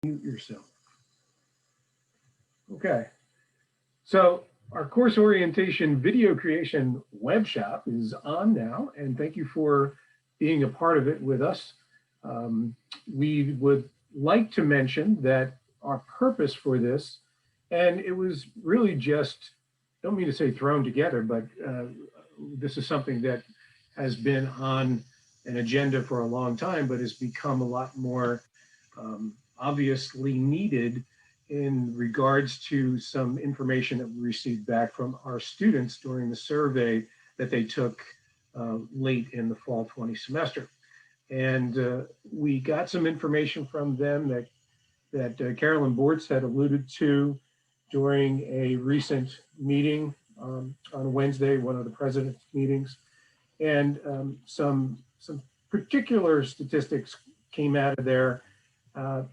Mute yourself. Okay, so our course orientation video creation web shop is on now, and thank you for being a part of it with us. We would like to mention that our purpose for this, and it was really just, don't mean to say thrown together, but this is something that has been on an agenda for a long time, but has become a lot more obviously needed in regards to some information that we received back from our students during the survey that they took late in the fall 20 semester. And we got some information from them that Carolyn Bortz had alluded to during a recent meeting on Wednesday, one of the president's meetings. And some particular statistics came out of there.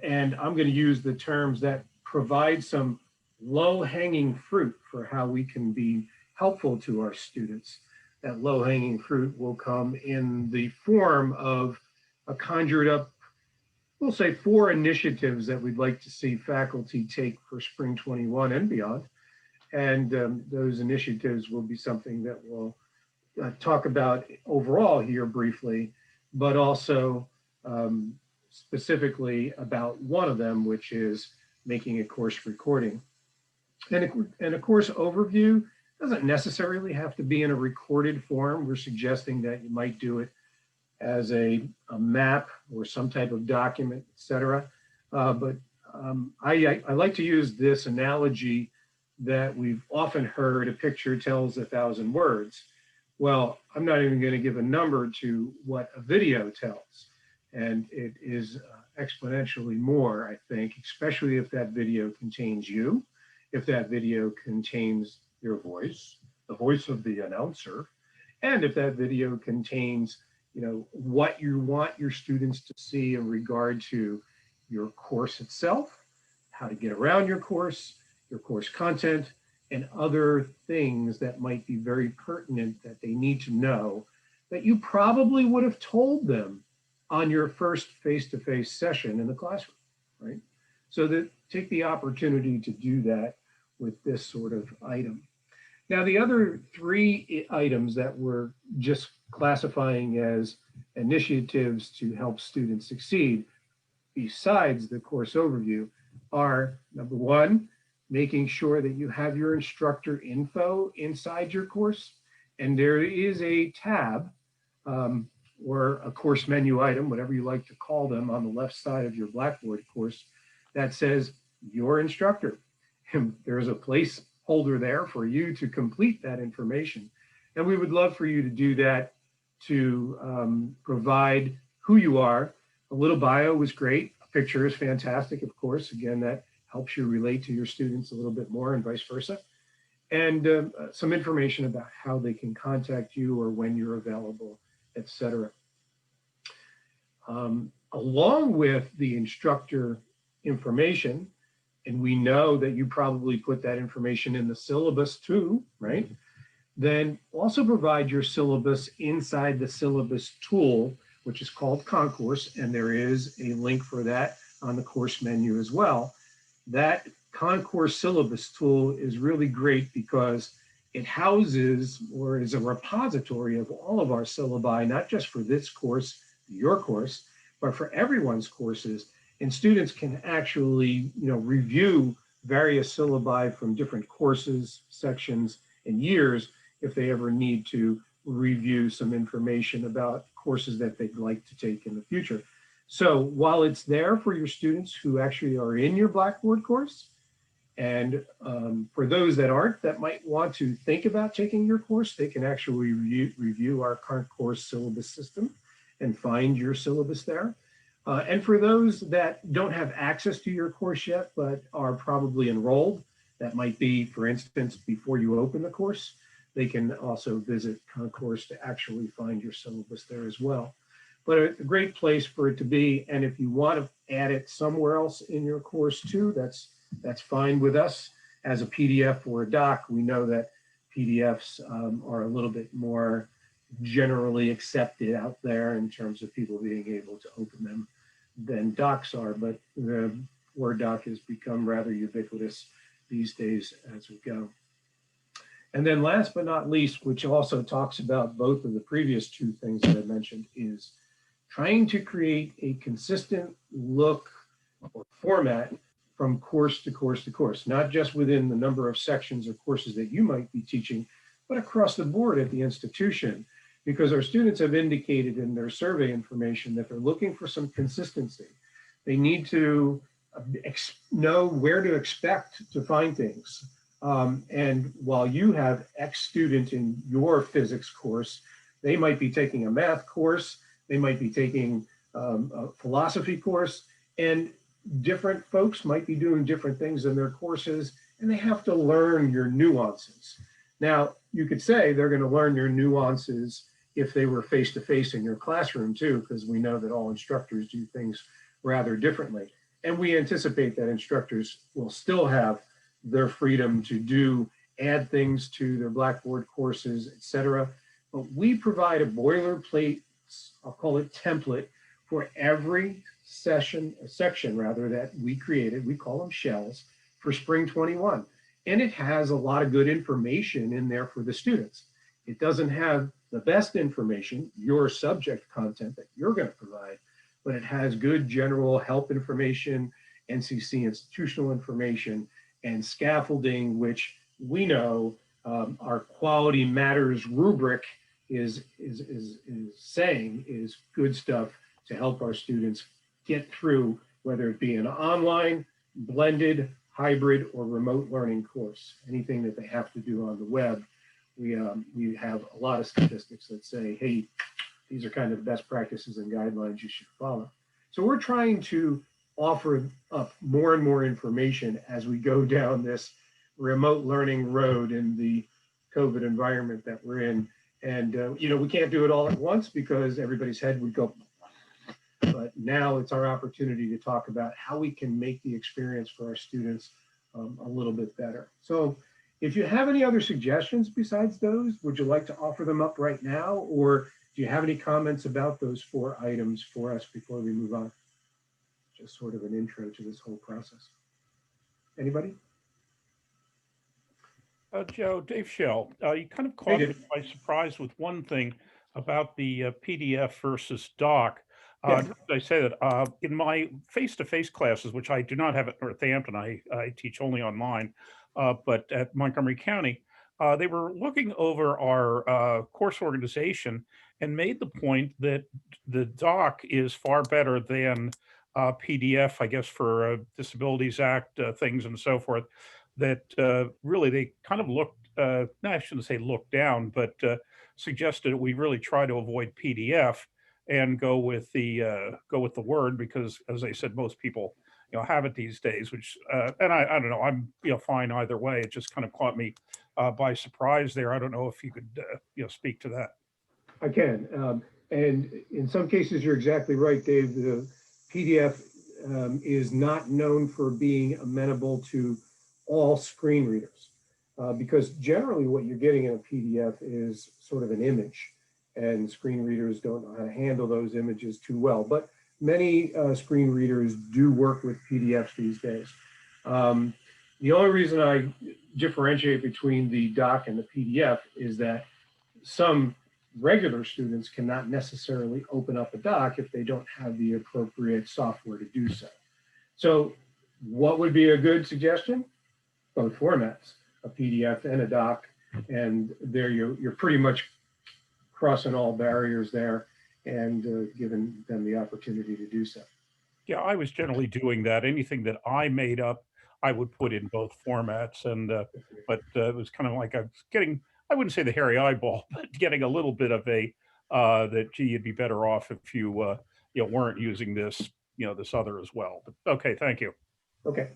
And I'm going to use the terms that provide some low-hanging fruit for how we can be helpful to our students. That low-hanging fruit will come in the form of a conjured up, we'll say 4 initiatives that we'd like to see faculty take for spring 21 and beyond. And those initiatives will be something that we'll talk about overall here briefly, but also specifically about one of them, which is making a course recording. And a course overview doesn't necessarily have to be in a recorded form. We're suggesting that you might do it as a map or some type of document, et cetera. But I like to use this analogy that we've often heard, a picture tells 1,000 words. Well, I'm not even going to give a number to what a video tells. And it is exponentially more, I think, especially if that video contains you, if that video contains your voice, the voice of the announcer, and if that video contains, what you want your students to see in regard to your course itself, how to get around your course content, and other things that might be very pertinent that they need to know that you probably would have told them on your first face-to-face session in the classroom, right? So that take the opportunity to do that with this sort of item. Now, the other 3 items that we're just classifying as initiatives to help students succeed, besides the course overview, are number 1, making sure that you have your instructor info inside your course. And there is a tab or a course menu item, whatever you like to call them, on the left side of your Blackboard course that says your instructor. And there's a placeholder there for you to complete that information. And we would love for you to do that, to provide who you are. A little bio was great. A picture is fantastic, of course. Again, that helps you relate to your students a little bit more and vice versa. And some information about how they can contact you or when you're available, etc. Along with the instructor information, and we know that you probably put that information in the syllabus too, right? Then also provide your syllabus inside the syllabus tool, which is called Concourse, and there is a link for that on the course menu as well. That Concourse syllabus tool is really great because it houses or is a repository of all of our syllabi, not just for this course, your course, but for everyone's courses. And students can actually, review various syllabi from different courses, sections, and years if they ever need to review some information about courses that they'd like to take in the future. So while it's there for your students who actually are in your Blackboard course, and for those that aren't, that might want to think about taking your course, they can actually review our current course syllabus system and find your syllabus there. And for those that don't have access to your course yet, but are probably enrolled, that might be, for instance, before you open the course, they can also visit Concourse to actually find your syllabus there as well. But a great place for it to be. And if you want to add it somewhere else in your course too, that's fine with us. As a PDF or a doc, we know that PDFs are a little bit more generally accepted out there in terms of people being able to open them than docs are. But Word doc has become rather ubiquitous these days as we go. And then last but not least, which also talks about both of the previous two things that I mentioned, is trying to create a consistent look or format from course to course to course, not just within the number of sections or courses that you might be teaching, but across the board at the institution, because our students have indicated in their survey information that they're looking for some consistency. They need to know where to expect to find things. And while you have X student in your physics course, they might be taking a math course, they might be taking a philosophy course, and different folks might be doing different things in their courses, and they have to learn your nuances. Now, you could say they're going to learn your nuances if they were face-to-face in your classroom too, because we know that all instructors do things rather differently. And we anticipate that instructors will still have their freedom to add things to their Blackboard courses, et cetera. But we provide a boilerplate, I'll call it template, for every section that we created. We call them shells for spring 21. And it has a lot of good information in there for the students. It doesn't have the best information, your subject content that you're going to provide, but it has good general help information, NCC institutional information, and scaffolding, which we know our quality matters rubric is saying is good stuff to help our students get through, whether it be an online, blended, hybrid, or remote learning course. Anything that they have to do on the web, we have a lot of statistics that say, hey, these are kind of the best practices and guidelines you should follow. So we're trying to offer up more and more information as we go down this remote learning road in the COVID environment that we're in. And, we can't do it all at once because everybody's head would go. But now it's our opportunity to talk about how we can make the experience for our students a little bit better. So if you have any other suggestions besides those, would you like to offer them up right now? Or do you have any comments about those 4 items for us before we move on? Just sort of an intro to this whole process. Anybody? Joe, Dave Shell, you kind of caught me by surprise with one thing about the PDF versus doc. Yeah. I say that in my face-to-face classes, which I do not have at Northampton, I teach only online, but at Montgomery County, they were looking over our course organization and made the point that the doc is far better than PDF, I guess, for Disabilities Act things and so forth, that really they kind of looked, no, I shouldn't say looked down, but suggested that we really try to avoid PDF and go with the Word, because as I said, most people have it these days, which and I don't know, I'm fine either way. It just kind of caught me by surprise there. I don't know if you could speak to that. I can, and in some cases you're exactly right, Dave. The PDF is not known for being amenable to all screen readers, because generally what you're getting in a PDF is sort of an image, and screen readers don't know how to handle those images too well. But many screen readers do work with PDFs these days. The only reason I differentiate between the doc and the PDF is that some regular students cannot necessarily open up a doc if they don't have the appropriate software to do so. So what would be a good suggestion? Both formats, a PDF and a doc, and there you're pretty much crossing all barriers there and giving them the opportunity to do so. Yeah, I was generally doing that. Anything that I made up, I would put in both formats, and but it was kind of like I was getting, I wouldn't say the hairy eyeball, but getting a little bit of a that gee, you'd be better off if you weren't using this this other as well. But okay, thank you. Okay,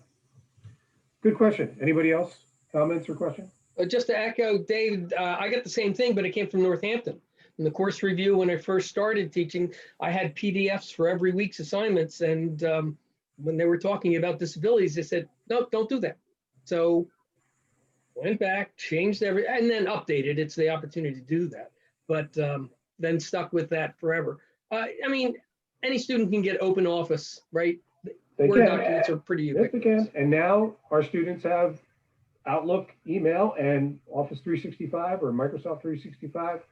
good question. Anybody else? Comments or questions? Just to echo Dave, I got the same thing, but it came from Northampton. In the course review, when I first started teaching, I had PDFs for every week's assignments. And when they were talking about disabilities, they said, no, don't do that. So went back, changed and then updated. It's the opportunity to do that. But then stuck with that forever. I mean, any student can get open office, right? They Word can. documents are pretty Yes, they ubiquitous. can. And now our students have Outlook, email, and Office 365 or Microsoft 365.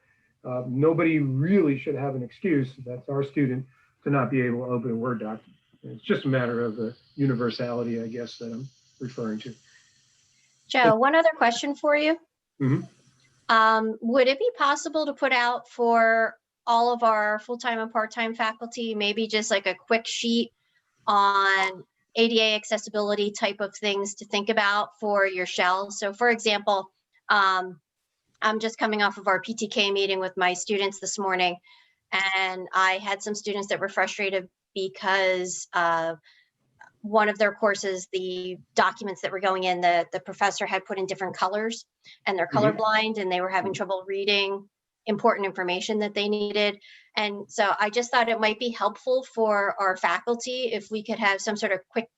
Nobody really should have an excuse, that's our student, to not be able to open a Word document. It's just a matter of the universality, I guess, that I'm referring to. Joe, one other question for you. Mhm. Would it be possible to put out for all of our full-time and part-time faculty, maybe just like a quick sheet on ADA accessibility type of things to think about for your shells? So for example, I'm just coming off of our PTK meeting with my students this morning, and I had some students that were frustrated because one of their courses, the documents that were going in, the professor had put in different colors, and they're colorblind, and they were having trouble reading important information that they needed. And so I just thought it might be helpful for our faculty if we could have some sort of quick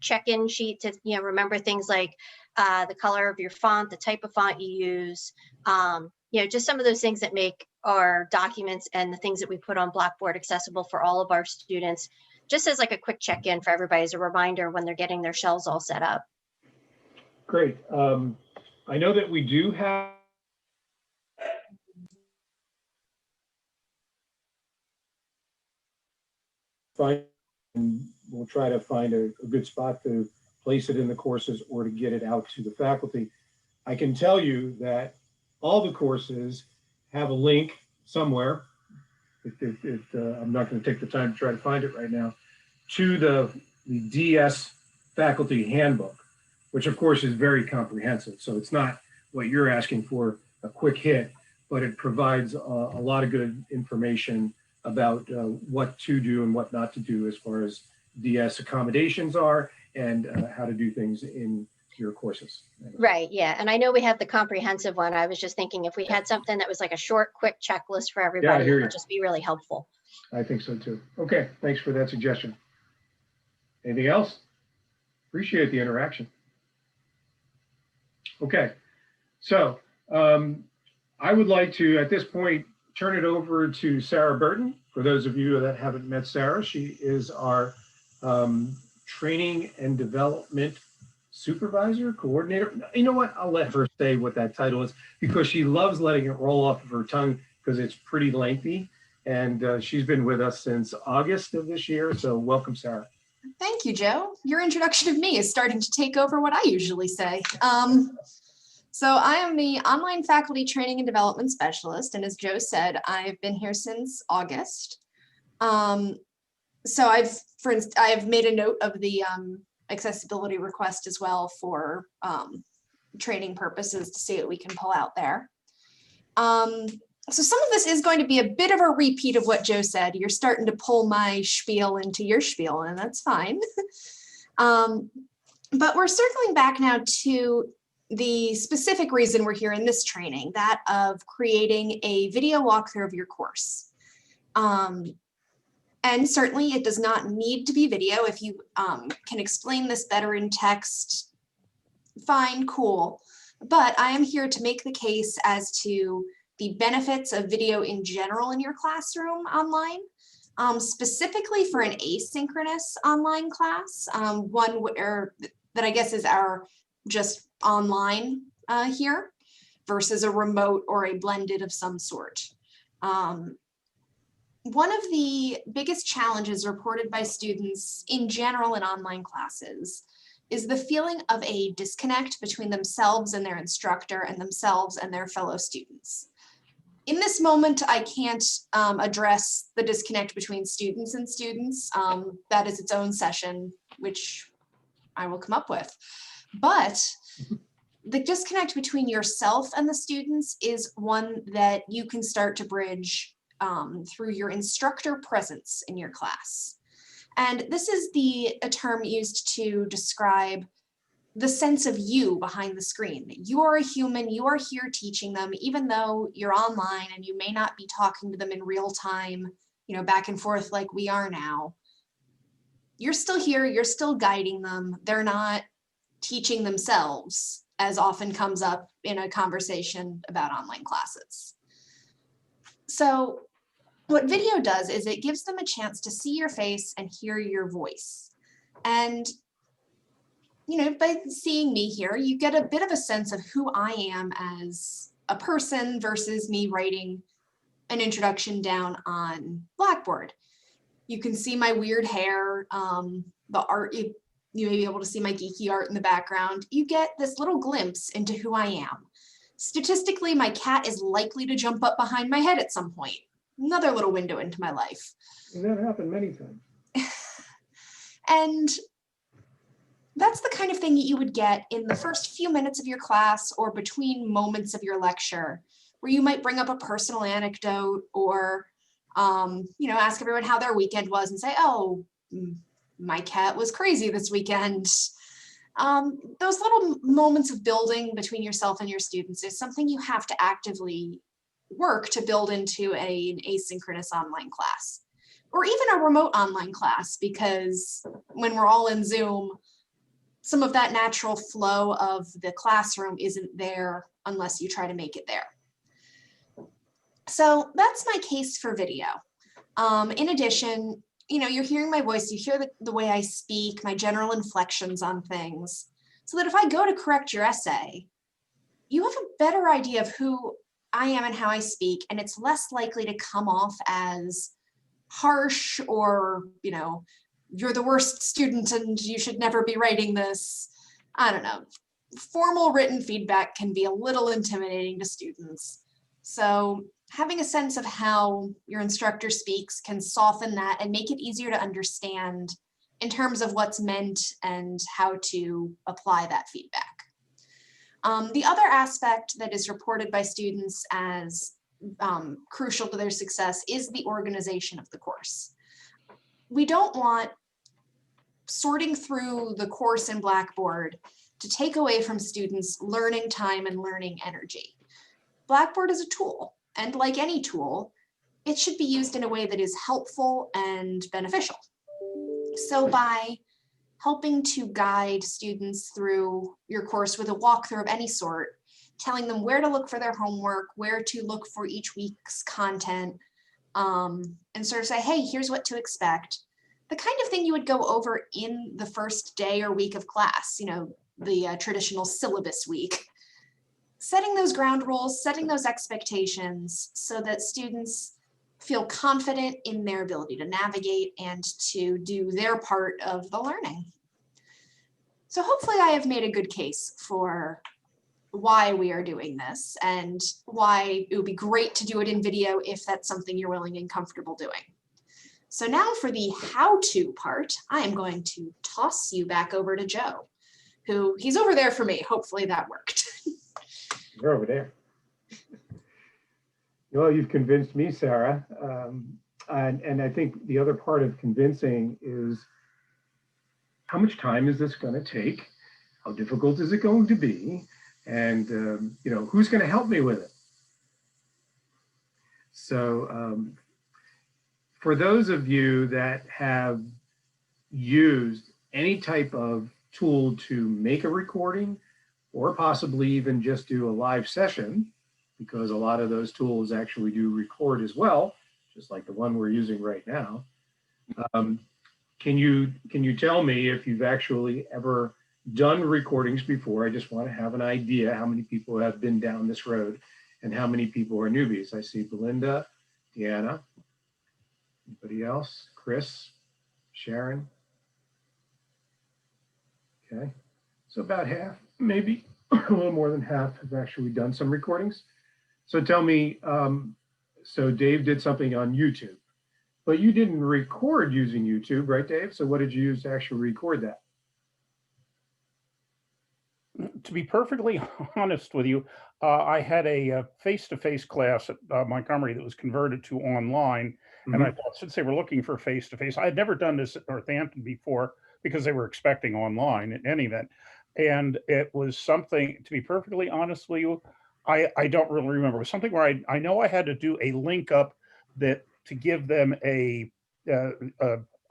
check-in sheet to, you know, remember things like the color of your font, the type of font you use, you know, just some of those things that make our documents and the things that we put on Blackboard accessible for all of our students, just as like a quick check-in for everybody as a reminder when they're getting their shells all set up. Great. I know that we do have and we'll try to find a good spot to place it in the courses or to get it out to the faculty. I can tell you that all the courses have a link somewhere. I'm not going to take the time to try to find it right now, to the DS faculty handbook, which of course is very comprehensive. So it's not what you're asking for, a quick hit, but it provides a lot of good information about what to do and what not to do as far as DS accommodations are and how to do things in your courses. Right, yeah. And I know we have the comprehensive one. I was just thinking if we had something that was like a short, quick checklist for everybody, hear it you. would just be really helpful. I think so too. Okay, thanks for that suggestion. Anything else? Appreciate the interaction. Okay, so I would like to, at this point, turn it over to Sarah Burton. For those of you that haven't met Sarah, she is our training and development supervisor, coordinator. You know what? I'll let her say what that title is because she loves letting it roll off of her tongue because it's pretty lengthy. And she's been with us since August of this year. So welcome, Sarah. Thank you, Joe. Your introduction of me is starting to take over what I usually say. So I am the online faculty training and development specialist. And as Joe said, I've been here since August. So I've made a note of the accessibility request as well for training purposes to see what we can pull out there. So some of this is going to be a bit of a repeat of what Joe said. You're starting to pull my spiel into your spiel, and that's fine. But we're circling back now to the specific reason we're here in this training, that of creating a video walkthrough of your course. And certainly it does not need to be video. If you can explain this better in text, fine, cool. But I am here to make the case as to the benefits of video in general in your classroom online, specifically for an asynchronous online class, one where that I guess is our just online here versus a remote or a blended of some sort. One of the biggest challenges reported by students in general in online classes is the feeling of a disconnect between themselves and their instructor and themselves and their fellow students. In this moment, I can't address the disconnect between students and students. That is its own session, which I will come up with. But the disconnect between yourself and the students is one that you can start to bridge through your instructor presence in your class. And this is a term used to describe the sense of you behind the screen. You are a human, you are here teaching them, even though you're online and you may not be talking to them in real time, you know, back and forth like we are now. You're still here, you're still guiding them. They're not teaching themselves, as often comes up in a conversation about online classes. So what video does is it gives them a chance to see your face and hear your voice. And, you know, by seeing me here, you get a bit of a sense of who I am as a person versus me writing an introduction down on Blackboard. You can see my weird hair, the art, you may be able to see my geeky art in the background. You get this little glimpse into who I am. Statistically, my cat is likely to jump up behind my head at some point. Another little window into my life. And that happened many times. And that's the kind of thing that you would get in the first few minutes of your class or between moments of your lecture, where you might bring up a personal anecdote or, you know, ask everyone how their weekend was and say, oh, my cat was crazy this weekend. Those little moments of building between yourself and your students is something you have to actively work to build into an asynchronous online class, or even a remote online class, because when we're all in Zoom, some of that natural flow of the classroom isn't there unless you try to make it there. So that's my case for video. In addition, you know, you're hearing my voice, you hear the way I speak, my general inflections on things, so that if I go to correct your essay, you have a better idea of who I am and how I speak, and it's less likely to come off as harsh or, you know, you're the worst student and you should never be writing this. I don't know. Formal written feedback can be a little intimidating to students. So having a sense of how your instructor speaks can soften that and make it easier to understand in terms of what's meant and how to apply that feedback. The other aspect that is reported by students as crucial to their success is the organization of the course. We don't want sorting through the course in Blackboard to take away from students learning time and learning energy. Blackboard is a tool, and like any tool, it should be used in a way that is helpful and beneficial. So by helping to guide students through your course with a walkthrough of any sort, telling them where to look for their homework, where to look for each week's content, and sort of say, hey, here's what to expect. The kind of thing you would go over in the first day or week of class, you know, the traditional syllabus week. Setting those ground rules, setting those expectations so that students feel confident in their ability to navigate and to do their part of the learning. So hopefully I have made a good case for why we are doing this and why it would be great to do it in video if that's something you're willing and comfortable doing. So now for the how-to part, I am going to toss you back over to Joe, who he's over there for me. Hopefully that worked. You're over there. Well, you've convinced me, Sarah. And I think the other part of convincing is how much time is this going to take? How difficult is it going to be? And, you know, who's going to help me with it? So for those of you that have used any type of tool to make a recording or possibly even just do a live session, because a lot of those tools actually do record as well, just like the one we're using right now. Can you tell me if you've actually ever done recordings before? I just want to have an idea how many people have been down this road and how many people are newbies. I see Belinda, Deanna, anybody else? Chris, Sharon? Okay, so about half, maybe a little more than half have actually done some recordings. So tell me, so Dave did something on YouTube, but you didn't record using YouTube, right, Dave? So what did you use to actually record that? To be perfectly honest with you, I had a face-to-face class at Montgomery that was converted to online. And I thought, since they were looking for face-to-face, I had never done this at Northampton before because they were expecting online in any event. And it was something, to be perfectly honest with you, I don't really remember. It was something where I know I had to do a link up that to give them a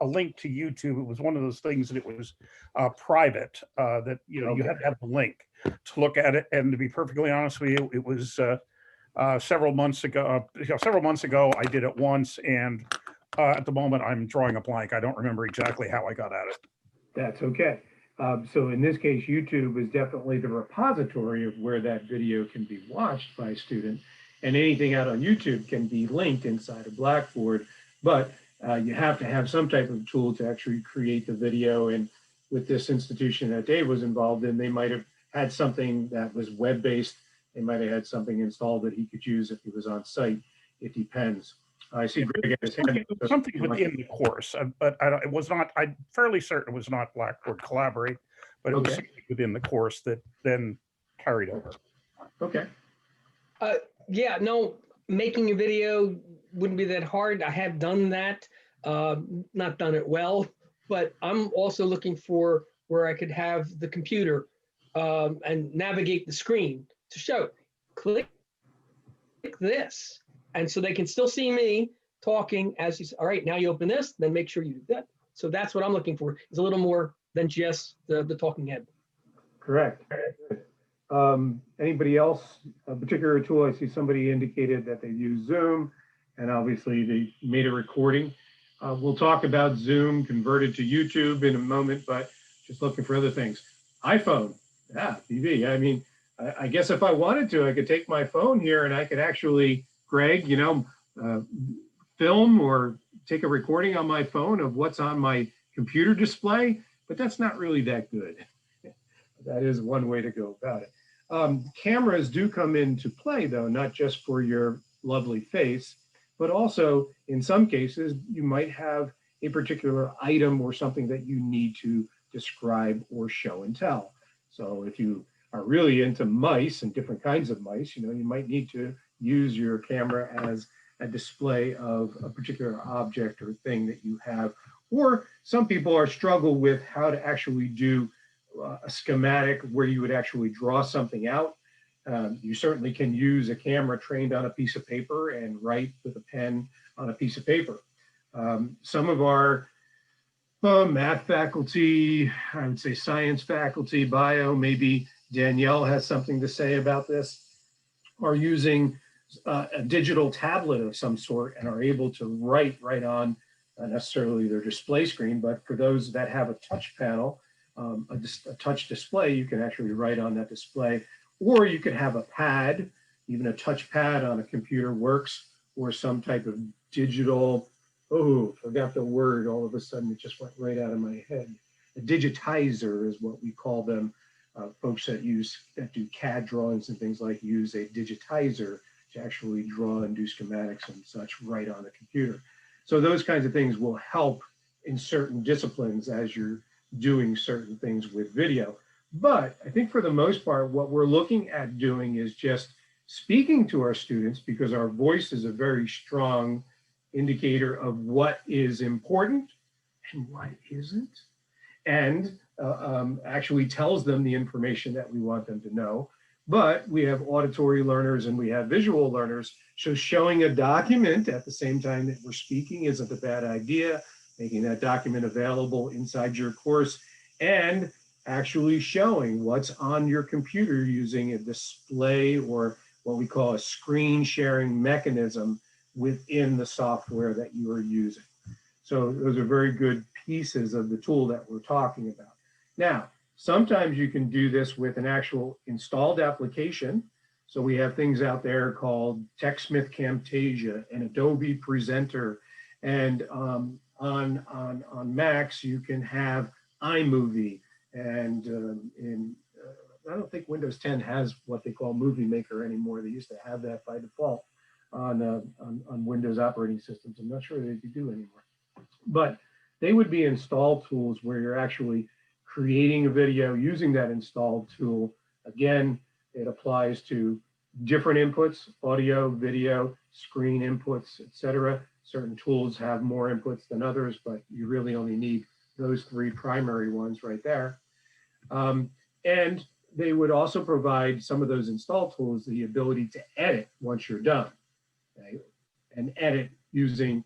link to YouTube. It was one of those things that it was private, that, you know, you had to have the link to look at it. And to be perfectly honest with you, it was several months ago. I did it once, and at the moment I'm drawing a blank. I don't remember exactly how I got at it. That's okay. So in this case, YouTube is definitely the repository of where that video can be watched by a student, and anything out on YouTube can be linked inside of Blackboard, but you have to have some type of tool to actually create the video. And with this institution that Dave was involved in, they might have had something that was web-based. They might have had something installed that he could use if he was on site. It depends. I see Greg at his hand. Something within the course, but it was not, I'm fairly certain it was not Blackboard Collaborate, but it was Okay. something within the course that then carried over. Okay. Yeah, no, making a video wouldn't be that hard. I have done that, not done it well, but I'm also looking for where I could have the computer and navigate the screen to show, click this. And so they can still see me talking as you say, all right, now you open this, then make sure you do that. So that's what I'm looking for, is a little more than just the talking head. Correct. Anybody else, a particular tool? I see somebody indicated that they use Zoom, and obviously they made a recording. We'll talk about Zoom converted to YouTube in a moment, but just looking for other things. iPhone, yeah, TV. I mean, I guess if I wanted to, I could take my phone here and I could actually, Greg, film or take a recording on my phone of what's on my computer display, but that's not really that good. That is one way to go about it. Cameras do come into play, though, not just for your lovely face, but also in some cases, you might have a particular item or something that you need to describe or show and tell. So if you are really into mice and different kinds of mice, you might need to use your camera as a display of a particular object or thing that you have. Or some people are struggle with how to actually do a schematic where you would actually draw something out. You certainly can use a camera trained on a piece of paper and write with a pen on a piece of paper. Some of our math faculty, I would say science faculty, bio, maybe Danielle has something to say about this, are using a digital tablet of some sort and are able to write right on, not necessarily their display screen, but for those that have a touch panel, a touch display, you can actually write on that display, or you could have a pad, even a touch pad on a computer works, or some type of digital, forgot the word, all of a sudden it just went right out of my head. A digitizer is what we call them. Folks that do CAD drawings and things like use a digitizer to actually draw and do schematics and such right on the computer. So those kinds of things will help in certain disciplines as you're doing certain things with video. But I think for the most part, what we're looking at doing is just speaking to our students, because our voice is a very strong indicator of what is important and what isn't, and actually tells them the information that we want them to know. But we have auditory learners and we have visual learners. So showing a document at the same time that we're speaking isn't a bad idea. Making that document available inside your course and actually showing what's on your computer using a display or what we call a screen sharing mechanism within the software that you are using. So those are very good pieces of the tool that we're talking about. Now, sometimes you can do this with an actual installed application. So we have things out there called TechSmith Camtasia and Adobe Presenter. And on Macs, you can have iMovie. And I don't think Windows 10 has what they call Movie Maker anymore. They used to have that by default on Windows operating systems. I'm not sure they do anymore. But they would be installed tools where you're actually creating a video using that installed tool. Again, it applies to different inputs, audio, video, screen inputs, etc. Certain tools have more inputs than others, but you really only need those three primary ones right there. And they would also provide some of those installed tools the ability to edit once you're done, okay? And edit using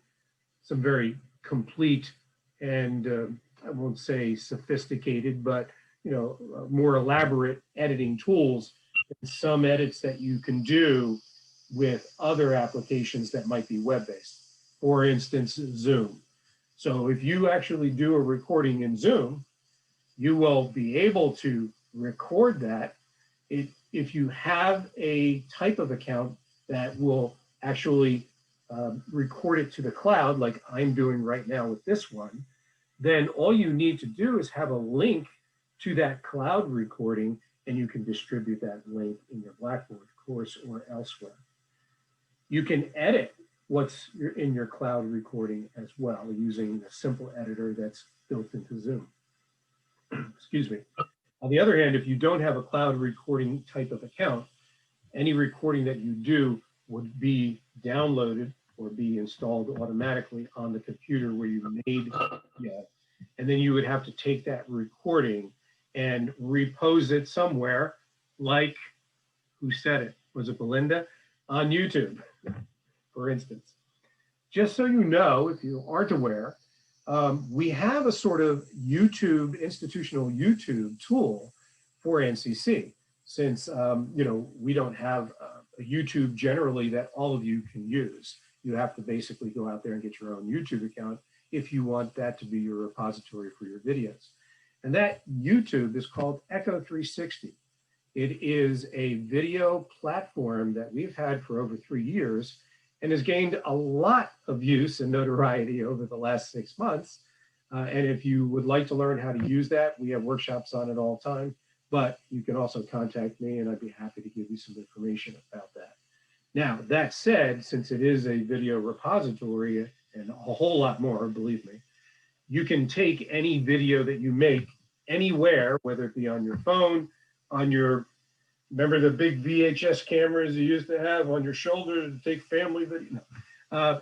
some very complete and I won't say sophisticated, but more elaborate editing tools, and some edits that you can do with other applications that might be web-based. For instance, Zoom. So if you actually do a recording in Zoom, You will be able to record that. If you have a type of account that will actually record it to the cloud, like I'm doing right now with this one, then all you need to do is have a link to that cloud recording, and you can distribute that link in your Blackboard course or elsewhere. You can edit what's in your cloud recording as well using a simple editor that's built into Zoom. Excuse me. On the other hand, if you don't have a cloud recording type of account, any recording that you do would be downloaded or be installed automatically on the computer where you made it. And then you would have to take that recording and repose it somewhere, like, who said it? Was it Belinda? On YouTube, for instance. Just so you know, if you aren't aware, we have a sort of YouTube, institutional YouTube tool for NCC, since we don't have a YouTube generally that all of you can use. You have to basically go out there and get your own YouTube account if you want that to be your repository for your videos. And that YouTube is called Echo 360. It is a video platform that we've had for over 3 years and has gained a lot of use and notoriety over the last 6 months. And if you would like to learn how to use that, we have workshops on it all the time, but you can also contact me and I'd be happy to give you some information about that. Now, that said, since it is a video repository and a whole lot more, believe me, you can take any video that you make anywhere, whether it be on your phone, on your, remember the big VHS cameras you used to have on your shoulder to take family video?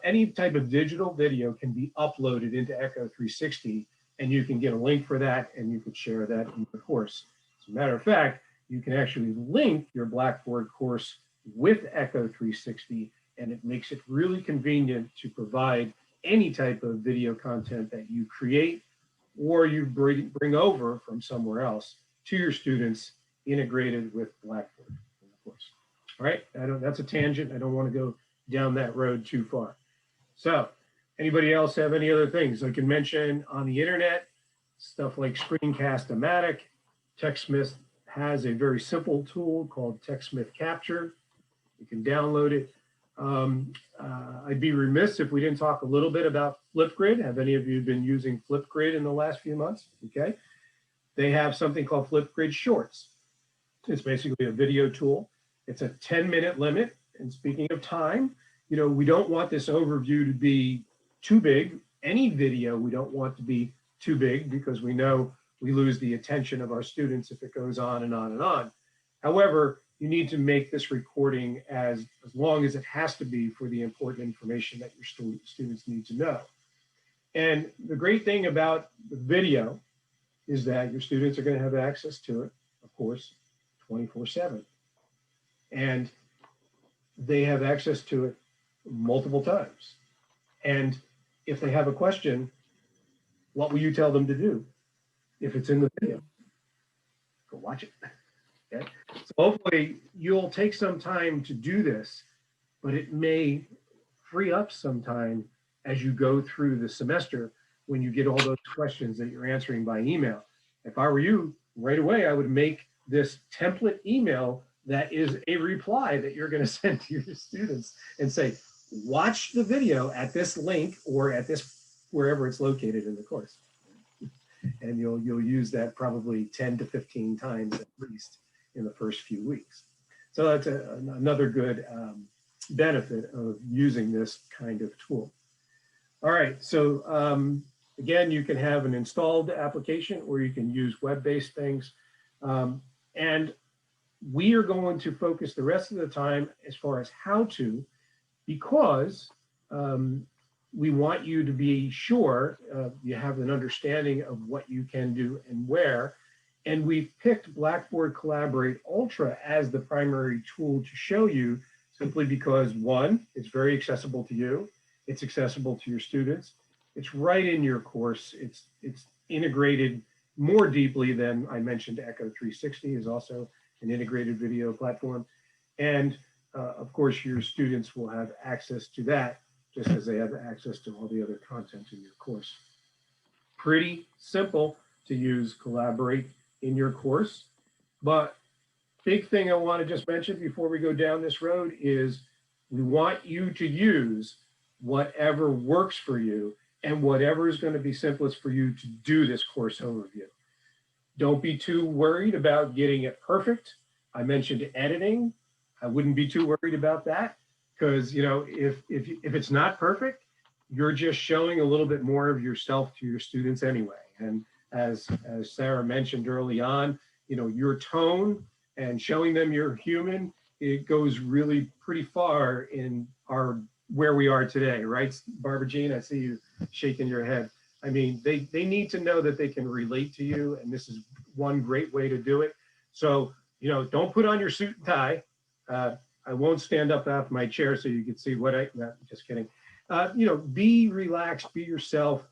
Any type of digital video can be uploaded into Echo 360, and you can get a link for that, and you can share that in the course. As a matter of fact, you can actually link your Blackboard course with Echo 360, and it makes it really convenient to provide any type of video content that you create or you bring over from somewhere else to your students integrated with Blackboard, of course. All right, that's a tangent. I don't want to go down that road too far. So anybody else have any other things I can mention on the internet? Stuff like Screencast-O-Matic. TechSmith has a very simple tool called TechSmith Capture. You can download it. I'd be remiss if we didn't talk a little bit about Flipgrid. Have any of you been using Flipgrid in the last few months? Okay. They have something called Flipgrid Shorts. It's basically a video tool. It's a 10-minute limit. And speaking of time, we don't want this overview to be too big. Any video we don't want to be too big because we know we lose the attention of our students if it goes on and on and on. However, you need to make this recording as long as it has to be for the important information that your students need to know. And the great thing about the video is that your students are going to have access to it, of course, 24/7. And they have access to it multiple times. And if they have a question, what will you tell them to do if it's in the video? Go watch it. Okay. So hopefully you'll take some time to do this, but it may free up some time as you go through the semester when you get all those questions that you're answering by email. If I were you, right away, I would make this template email that is a reply that you're going to send to your students and say, watch the video at this link or at this, wherever it's located in the course. And you'll use that probably 10 to 15 times at least in the first few weeks. So that's another good benefit of using this kind of tool. All right, so again, you can have an installed application or you can use web-based things. And we are going to focus the rest of the time as far as how to, because we want you to be sure you have an understanding of what you can do and where. And we've picked Blackboard Collaborate Ultra as the primary tool to show you, simply because one, it's very accessible to you. It's accessible to your students. It's right in your course. It's integrated more deeply than I mentioned. Echo 360 is also an integrated video platform. And of course, your students will have access to that just as they have access to all the other content in your course. Pretty simple. to use Collaborate in your course. But big thing I want to just mention before we go down this road is we want you to use whatever works for you and whatever is going to be simplest for you to do this course overview. Don't be too worried about getting it perfect. I mentioned editing. I wouldn't be too worried about that because, you know, if it's not perfect, you're just showing a little bit more of yourself to your students anyway. And as Sarah mentioned early on, you know, your tone and showing them you're human, it goes really pretty far in our where we are today, right? Barbara Jean, I see you shaking your head. I mean, they need to know that they can relate to you, and this is one great way to do it. So, you know, don't put on your suit and tie. I won't stand up off my chair so you can see what no, just kidding. You know, be relaxed, be yourself.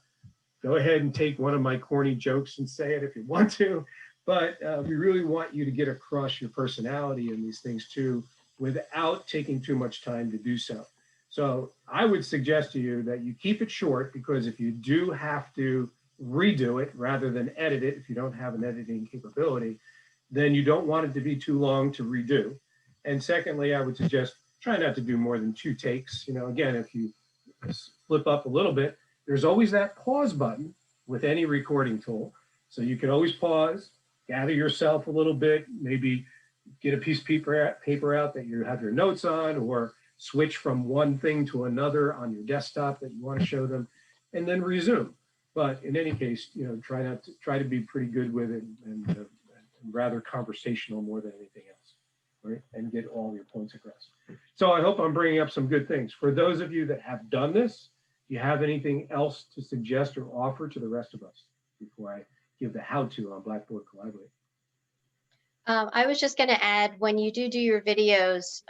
Go ahead and take one of my corny jokes and say it if you want to, but we really want you to get across your personality in these things too, without taking too much time to do so. So I would suggest to you that you keep it short, because if you do have to redo it rather than edit it, if you don't have an editing capability, then you don't want it to be too long to redo. And secondly, I would suggest try not to do more than 2 takes. You know, again, if you flip up a little bit, there's always that pause button with any recording tool. So you can always pause, gather yourself a little bit, maybe get a piece of paper out that you have your notes on, or switch from one thing to another on your desktop that you want to show them, and then resume. But in any case, you know, try to be pretty good with it, and rather conversational more than anything else, right? And get all your points across. So I hope I'm bringing up some good things. For those of you that have done this, do you have anything else to suggest or offer to the rest of us before I give the how-to on Blackboard Collaborate? I was just going to add, when you do your videos,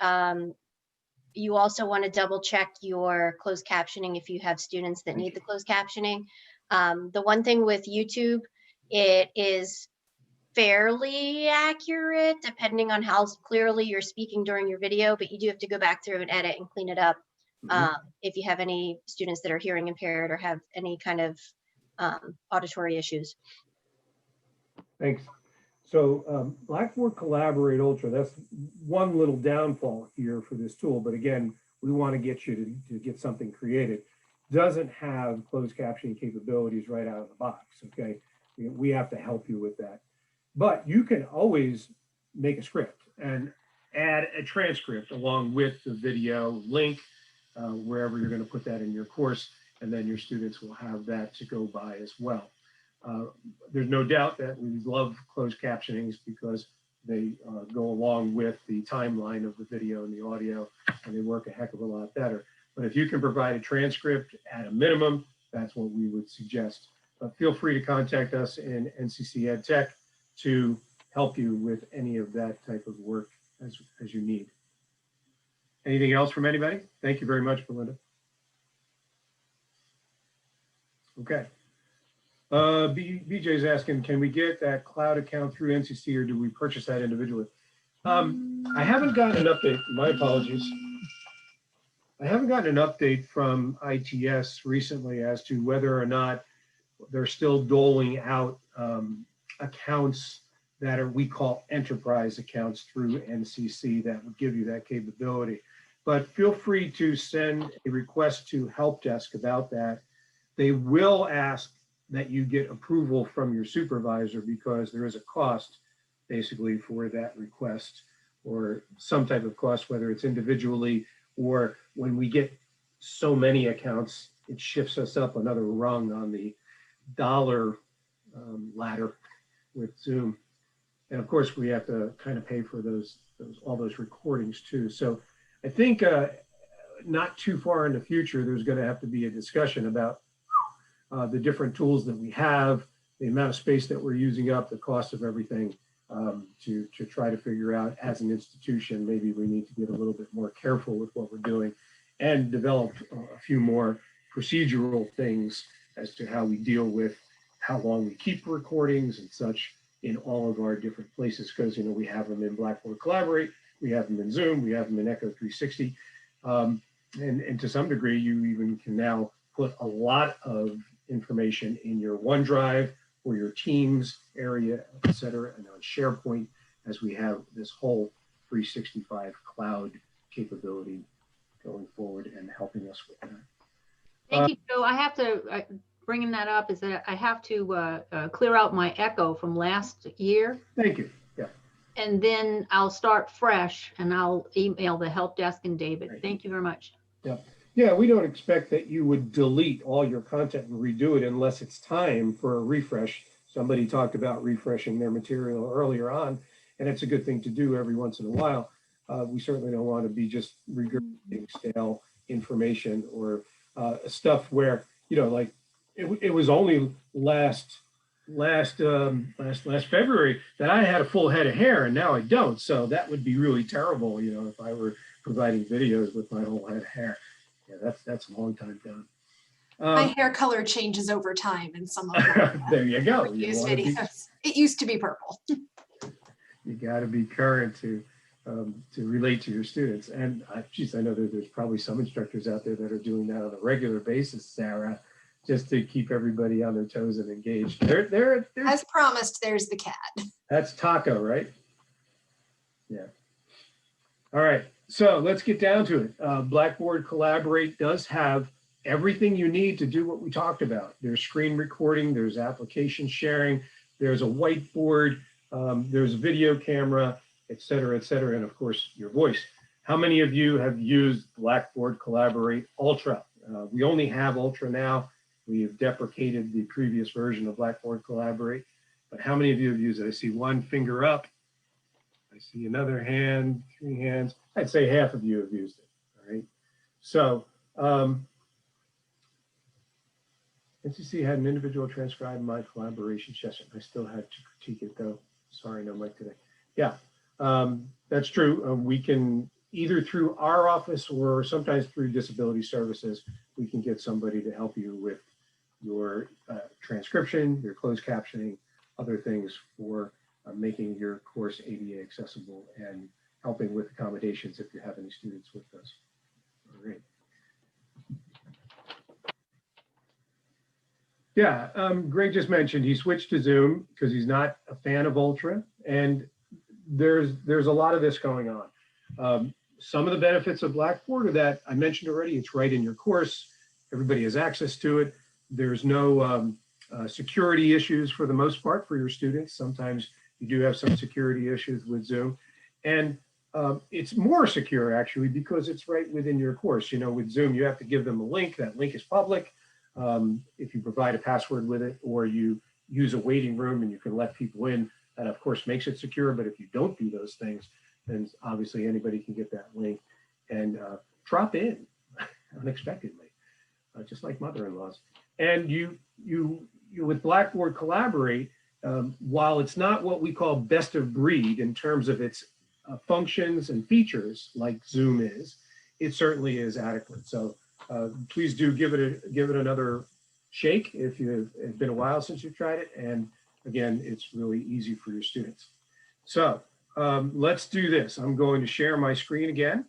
you also want to double check your closed captioning if you have students that need the closed captioning. The one thing with YouTube, it is fairly accurate depending on how clearly you're speaking during your video, but you do have to go back through and edit and clean it up if you have any students that are hearing impaired or have any kind of auditory issues. Thanks. So Blackboard Collaborate Ultra, that's one little downfall here for this tool. But again, we want to get you to get something created. Doesn't have closed captioning capabilities right out of the box, okay? We have to help you with that. But you can always make a script and add a transcript along with the video link, wherever you're going to put that in your course, and then your students will have that to go by as well. There's no doubt that we love closed captionings because they go along with the timeline of the video and the audio, and they work a heck of a lot better. But if you can provide a transcript at a minimum, that's what we would suggest. But feel free to contact us in NCC Ed Tech to help you with any of that type of work as you need. Anything else from anybody? Thank you very much, Belinda. Okay. BJ's asking, can we get that cloud account through NCC, or do we purchase that individually? I haven't gotten an update. My apologies. I haven't gotten an update from ITS recently as to whether or not they're still doling out accounts that are, we call enterprise accounts through NCC, that would give you that capability. But feel free to send a request to help desk about that. They will ask that you get approval from your supervisor, because there is a cost basically for that request, or some type of cost, whether it's individually or when we get so many accounts, it shifts us up another rung on the dollar ladder with Zoom. And of course, we have to kind of pay for all those recordings too. So I think not too far in the future, there's going to have to be a discussion about the different tools that we have, the amount of space that we're using up, the cost of everything, to try to figure out, as an institution, maybe we need to get a little bit more careful with what we're doing and develop a few more procedural things as to how we deal with how long we keep recordings and such in all of our different places. Because, you know, we have them in Blackboard Collaborate, we have them in Zoom, we have them in Echo 360. And to some degree, you even can now put a lot of information in your OneDrive for your Teams area, et cetera, and on SharePoint, as we have this whole 365 cloud capability going forward and helping us with that. Thank you, Joe. I have to, bringing that up is that I have to clear out my echo from last year. Thank you. Yeah. And then I'll start fresh and I'll email the help desk and David. Right. Thank you very much. Yeah. Yeah, we don't expect that you would delete all your content and redo it unless it's time for a refresh. Somebody talked about refreshing their material earlier on, and it's a good thing to do every once in a while. We certainly don't want to be just regurgitating stale information or stuff where, you know, like it was only last February that I had a full head of hair and now I don't. So that would be really terrible, you know, if I were providing videos with my whole head of hair. Yeah, that's a long time down. My hair color changes over time in some of the there you go. used videos. It used to be purple. You got to be current to relate to your students. And geez, I know that there's probably some instructors out there that are doing that on a regular basis, Sarah, just to keep everybody on their toes and engaged. They're As promised, there's the cat. That's Taco, right? Yeah. All right, so let's get down to it. Blackboard Collaborate does have everything you need to do what we talked about. There's screen recording, there's application sharing, there's a whiteboard, there's a video camera, et cetera, and of course, your voice. How many of you have used Blackboard Collaborate Ultra? We only have Ultra now. We have deprecated the previous version of Blackboard Collaborate, but how many of you have used it? I see one finger up. I see another hand, 3 hands. I'd say half of you have used it, all right? So, NCC had an individual transcribe my collaboration session. I still had to critique it though. Sorry, no mic today. Yeah, that's true. We can, either through our office or sometimes through disability services, we can get somebody to help you with your transcription, your closed captioning, other things for making your course ADA accessible and helping with accommodations if you have any students with us. All right. Yeah, Greg just mentioned he switched to Zoom because he's not a fan of Ultra, and there's a lot of this going on. Some of the benefits of Blackboard are that I mentioned already, it's right in your course. Everybody has access to it. There's no security issues for the most part for your students. Sometimes you do have some security issues with Zoom. And it's more secure actually because it's right within your course. You know, with Zoom, you have to give them a link. That link is public. If you provide a password with it, or you use a waiting room and you can let people in, that of course makes it secure. But if you don't do those things, then obviously anybody can get that link and drop in unexpectedly, just like mother-in-laws. And you with Blackboard Collaborate, while it's not what we call best of breed in terms of its functions and features like Zoom is, it certainly is adequate. So please do give it another shake if it's been a while since you've tried it. And again, it's really easy for your students. So let's do this. I'm going to share my screen again.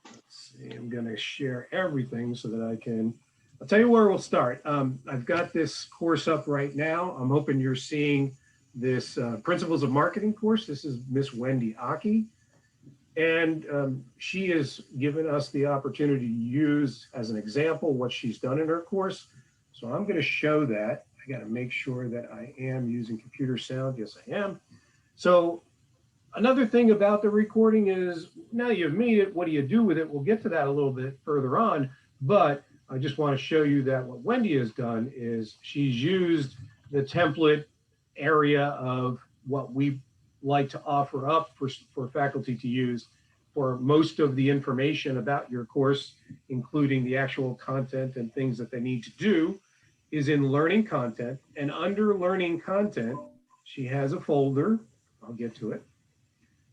Let's see, I'm going to share everything so that I can, I'll tell you where we'll start. I've got this course up right now. I'm hoping you're seeing this Principles of Marketing course. This is Miss Wendy Aki. And she has given us the opportunity to use as an example what she's done in her course. So I'm going to show that. I got to make sure that I am using computer sound. Yes, I am. So another thing about the recording is now you've made it, what do you do with it? We'll get to that a little bit further on, but I just want to show you that what Wendy has done is she's used the template area of what we like to offer up for faculty to use for most of the information about your course, including the actual content and things that they need to do, is in learning content. And under learning content, she has a folder, I'll get to it,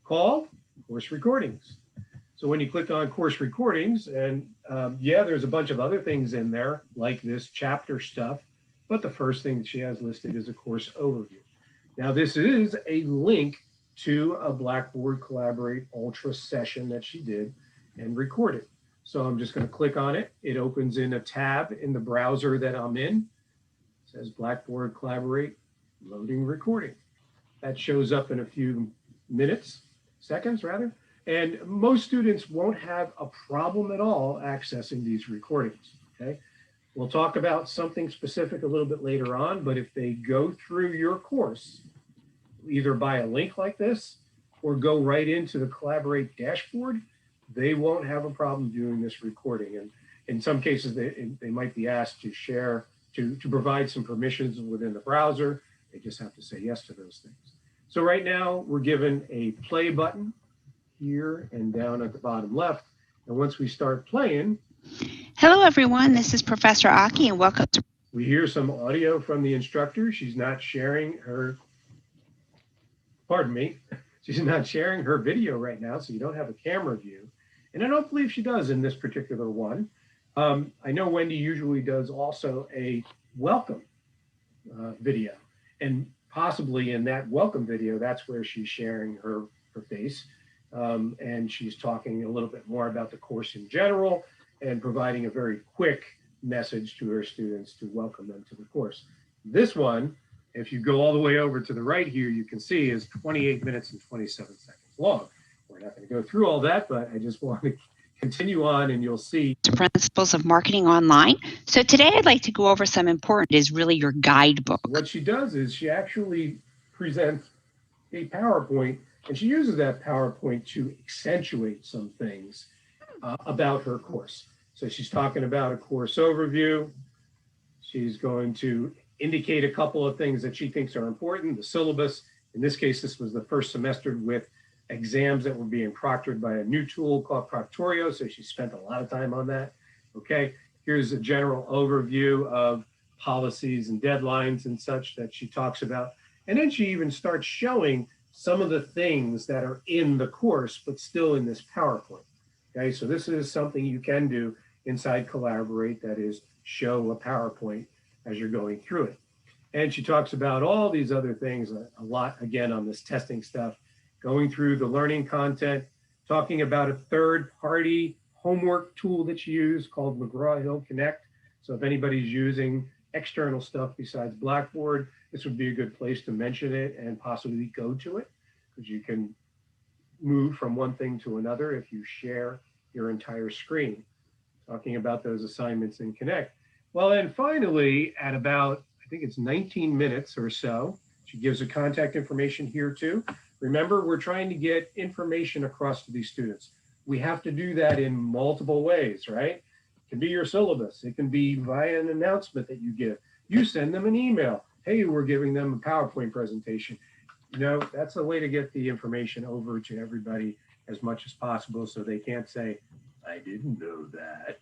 called course recordings. So when you click on course recordings, and yeah, there's a bunch of other things in there like this chapter stuff, but the first thing that she has listed is a course overview. Now this is a link to a Blackboard Collaborate Ultra session that she did and recorded. So I'm just going to click on it. It opens in a tab in the browser that I'm in. says Blackboard Collaborate, loading recording. That shows up in a few seconds rather. And most students won't have a problem at all accessing these recordings, okay? We'll talk about something specific a little bit later on, but if they go through your course, either by a link like this or go right into the Collaborate dashboard, they won't have a problem doing this recording. And in some cases, they might be asked to share, to provide some permissions within the browser. They just have to say yes to those things. So right now, we're given a play button here and down at the bottom left. And once we start playing, hello everyone, this is Professor Aki and welcome to... We hear some audio from the instructor. She's not sharing her, pardon me, she's not sharing her video right now, so you don't have a camera view. And I don't believe she does in this particular one. I know Wendy usually does also a welcome video. And possibly in that welcome video, that's where she's sharing her face. And she's talking a little bit more about the course in general and providing a very quick message to her students to welcome them to the course. This one, if you go all the way over to the right here, you can see is 28 minutes and 27 seconds long. We're not going to go through all that, but I just want to continue on and you'll see Principles of Marketing Online. So today I'd like to go over some important, is really your guidebook. What she does is she actually presents a PowerPoint, and she uses that PowerPoint to accentuate some things about her course. So she's talking about a course overview. She's going to indicate a couple of things that she thinks are important. The syllabus, in this case, this was the first semester with exams that were being proctored by a new tool called Proctorio. So she spent a lot of time on that. Okay, here's a general overview of policies and deadlines and such that she talks about. And then she even starts showing some of the things that are in the course, but still in this PowerPoint. Okay, so this is something you can do inside Collaborate, that is show a PowerPoint as you're going through it. And she talks about all these other things a lot, again, on this testing stuff, going through the learning content, talking about a third-party homework tool that you use called McGraw-Hill Connect. So if anybody's using external stuff besides Blackboard, this would be a good place to mention it and possibly go to it, because you can move from one thing to another if you share your entire screen. Talking about those assignments in Connect. Well, then finally, at about, I think it's 19 minutes or so, she gives a contact information here too. Remember, we're trying to get information across to these students. We have to do that in multiple ways, right? It can be your syllabus. It can be via an announcement that you give. You send them an email. Hey, we're giving them a PowerPoint presentation. You know, that's a way to get the information over to everybody as much as possible so they can't say, I didn't know that.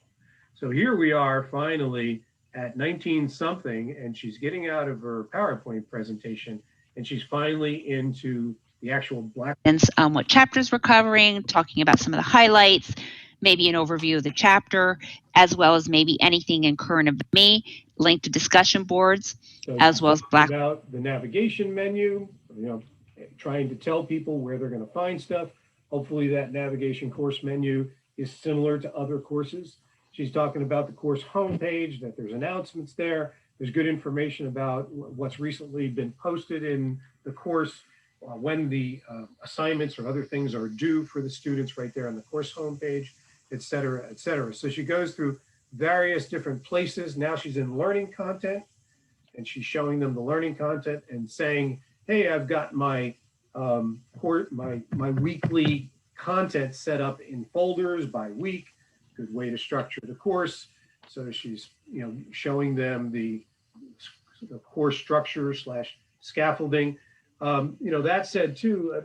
So here we are finally at 19 something, and she's getting out of her PowerPoint presentation, and she's finally into the actual Blackboard. What chapters we're covering, talking about some of the highlights, maybe an overview of the chapter, as well as maybe anything in current of me, link to discussion boards, So as well as Blackboard. About the navigation menu, you know, trying to tell people where they're going to find stuff. Hopefully that navigation course menu is similar to other courses. She's talking about the course homepage, that there's announcements there. There's good information about what's recently been posted in the course, when the assignments or other things are due for the students right there on the course homepage, et cetera, et cetera. So she goes through various different places. Now she's in learning content, and she's showing them the learning content and saying, hey, I've got my my weekly content set up in folders by week. Good way to structure the course. So she's, you know, showing them the course structure / scaffolding. You know, that said too,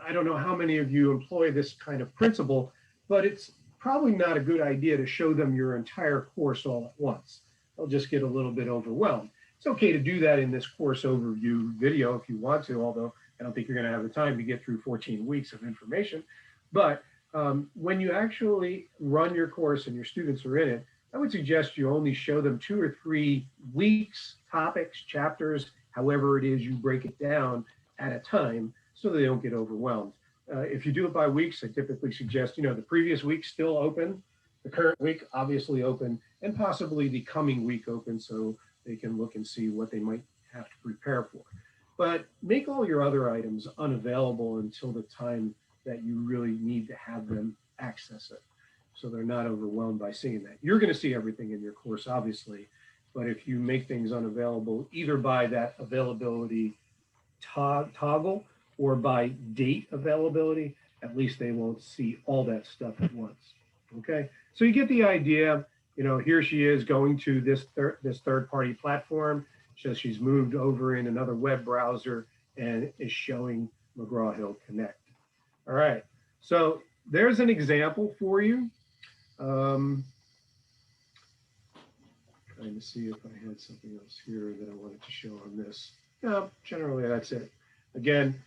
I don't know how many of you employ this kind of principle, but it's probably not a good idea to show them your entire course all at once. They'll just get a little bit overwhelmed. It's okay to do that in this course overview video if you want to, although I don't think you're going to have the time to get through 14 weeks of information. But when you actually run your course and your students are in it, I would suggest you only show them 2 or 3 weeks, topics, chapters, however it is you break it down at a time so they don't get overwhelmed. If you do it by weeks, I typically suggest, you know, the previous week still open, the current week obviously open, and possibly the coming week open. So they can look and see what they might have to prepare for. But make all your other items unavailable until the time that you really need to have them access it, so they're not overwhelmed by seeing that. You're going to see everything in your course, obviously, but if you make things unavailable, either by that availability toggle or by date availability, at least they won't see all that stuff at once. Okay, so you get the idea. You know, here she is going to this third-party platform. So she's moved over in another web browser and is showing McGraw-Hill Connect. All right, so there's an example for you. Trying to see if I had something else here that I wanted to show on this. No, generally that's it. Again,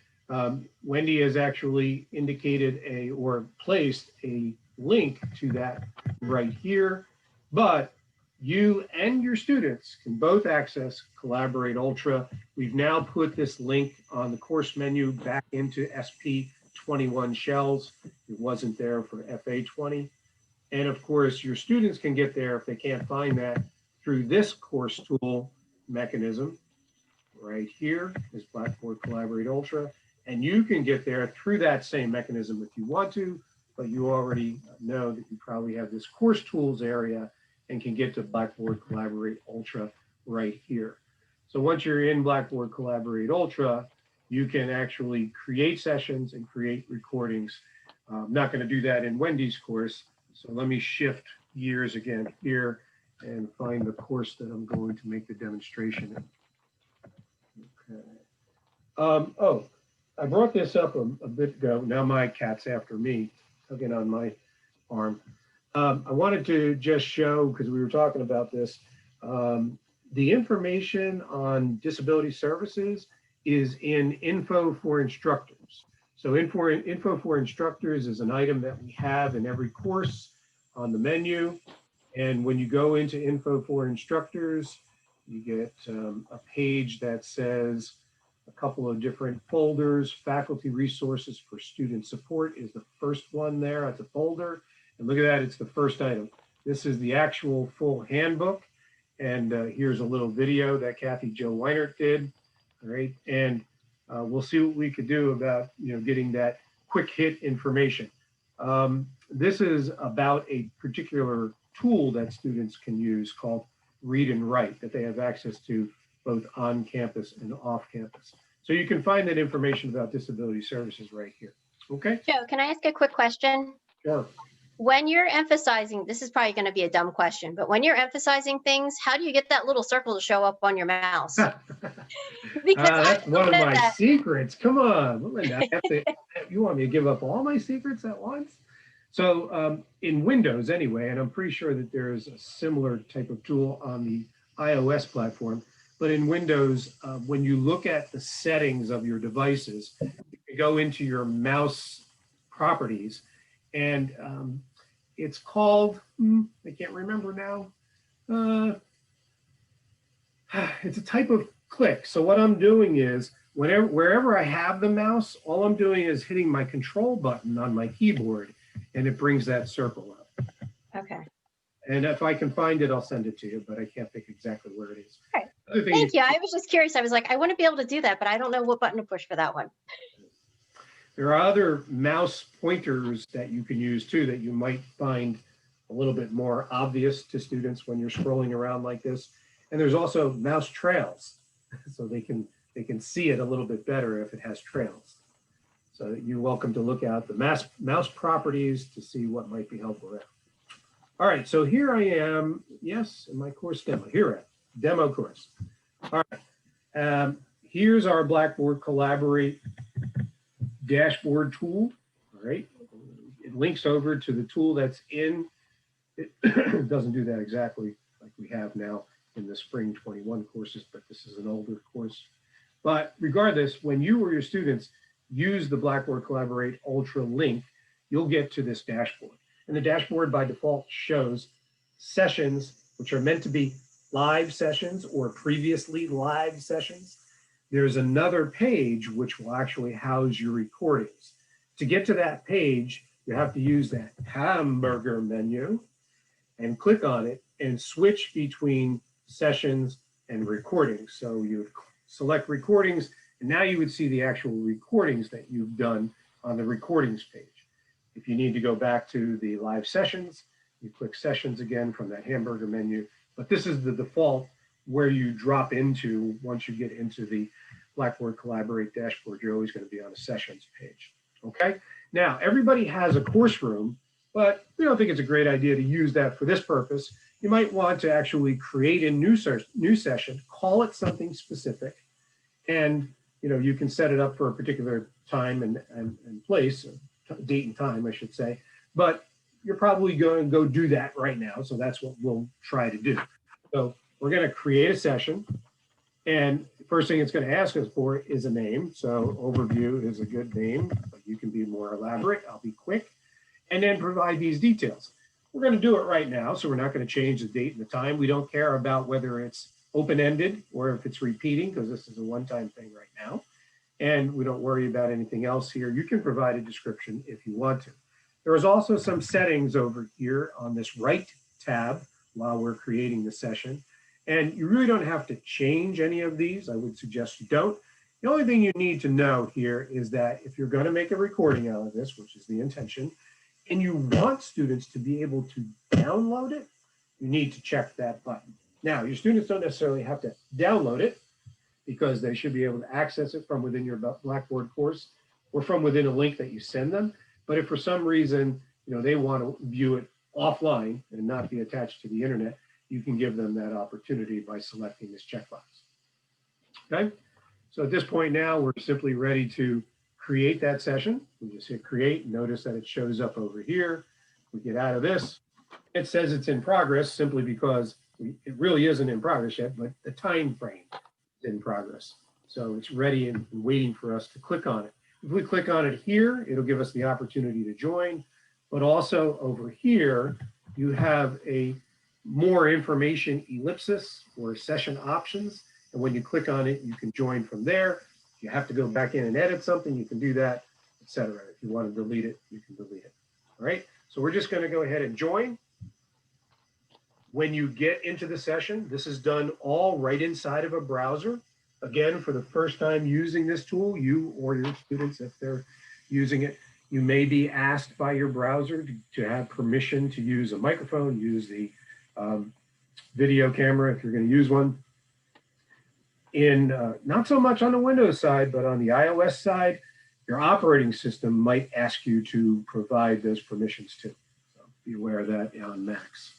Wendy has actually indicated or placed a link to that right here, but you and your students can both access Collaborate Ultra. We've now put this link on the course menu back into SP21 shells. It wasn't there for FA20. And of course, your students can get there if they can't find that through this course tool mechanism right here, is Blackboard Collaborate Ultra. And you can get there through that same mechanism if you want to, but you already know that you probably have this course tools area and can get to Blackboard Collaborate Ultra right here. So once you're in Blackboard Collaborate Ultra, you can actually create sessions and create recordings. I'm not going to do that in Wendy's course, so let me shift gears again here and find the course that I'm going to make the demonstration in. Okay. I brought this up a bit ago. Now my cat's after me, tugging on my arm. I wanted to just show, because we were talking about this, the information on disability services is in Info for Instructors. So Info for Instructors is an item that we have in every course on the menu. And when you go into Info for Instructors, you get a page that says a couple of different folders. Faculty Resources for Student Support is the first one there at the folder. And look at that, it's the first item. This is the actual full handbook. And here's a little video that Kathy Jo Weinert did. All right, and we'll see what we could do about getting that quick hit information. This is about a particular tool that students can use called Read and Write that they have access to both on campus and off campus. So you can find that information about disability services right here. Okay. Joe, can I ask a quick question? Sure. When you're emphasizing, this is probably going to be a dumb question, but when you're emphasizing things, how do you get that little circle to show up on your mouse? Because that's one of my secrets. Come on, Melinda, you want me to give up all my secrets at once? So in Windows anyway, and I'm pretty sure that there's a similar type of tool on the iOS platform, but in Windows, when you look at the settings of your devices, you can go into your mouse properties, and it's called, I can't remember now. It's a type of click. So what I'm doing is, wherever I have the mouse, all I'm doing is hitting my control button on my keyboard, and it brings that circle up. Okay. And if I can find it, I'll send it to you, but I can't think exactly where it is. Okay. Thank you. I was just curious. I was like, I want to be able to do that, but I don't know what button to push for that one. There are other mouse pointers that you can use too that you might find a little bit more obvious to students when you're scrolling around like this. And there's also mouse trails, so they can see it a little bit better if it has trails. So you're welcome to look out the mouse properties to see what might be helpful there. All right, so here I am, yes, in my course demo. Here I am, demo course. All right, here's our Blackboard Collaborate dashboard tool. All right, it links over to the tool that's in, it doesn't do that exactly like we have now in the spring 21 courses, but this is an older course. But regardless, when you or your students use the Blackboard Collaborate Ultra link, you'll get to this dashboard. And the dashboard by default shows sessions, which are meant to be live sessions or previously live sessions. There's another page which will actually house your recordings. To get to that page, you have to use that hamburger menu and click on it and switch between sessions and recordings. So you select recordings, and now you would see the actual recordings that you've done on the recordings page. If you need to go back to the live sessions, you click sessions again from that hamburger menu. But this is the default where you drop into once you get into the Blackboard Collaborate dashboard. You're always going to be on a sessions page. Okay. Now, everybody has a course room, but we don't think it's a great idea to use that for this purpose. You might want to actually create a new session, call it something specific, and you can set it up for a particular time and place, date and time, I should say. But you're probably going to go do that right now, so that's what we'll try to do. So we're going to create a session, and the first thing it's going to ask us for is a name. So overview is a good name, but you can be more elaborate. I'll be quick. And then provide these details. We're going to do it right now, so we're not going to change the date and the time. We don't care about whether it's open-ended or if it's repeating, because this is a one-time thing right now. And we don't worry about anything else here. You can provide a description if you want to. There is also some settings over here on this right tab while we're creating the session. And you really don't have to change any of these. I would suggest you don't. The only thing you need to know here is that if you're going to make a recording out of this, which is the intention, and you want students to be able to download it, you need to check that button. Now, your students don't necessarily have to download it because they should be able to access it from within your Blackboard course or from within a link that you send them. But if for some reason, they want to view it offline and not be attached to the internet, you can give them that opportunity by selecting this checkbox. Okay, so at this point now, we're simply ready to create that session. We just hit create. Notice that it shows up over here. We get out of this. It says it's in progress simply because it really isn't in progress yet, but the time frame is in progress. So it's ready and waiting for us to click on it. If we click on it here, it'll give us the opportunity to join. But also over here, you have a more information ellipsis or session options. And when you click on it, you can join from there. If you have to go back in and edit something, you can do that, etc. If you want to delete it, you can delete it. All right, so we're just going to go ahead and join. When you get into the session, this is done all right inside of a browser. Again, for the first time using this tool, you or your students, if they're using it, you may be asked by your browser to have permission to use a microphone, use the video camera if you're going to use one. Not so much on the Windows side, but on the iOS side, your operating system might ask you to provide those permissions too. So be aware of that on Macs.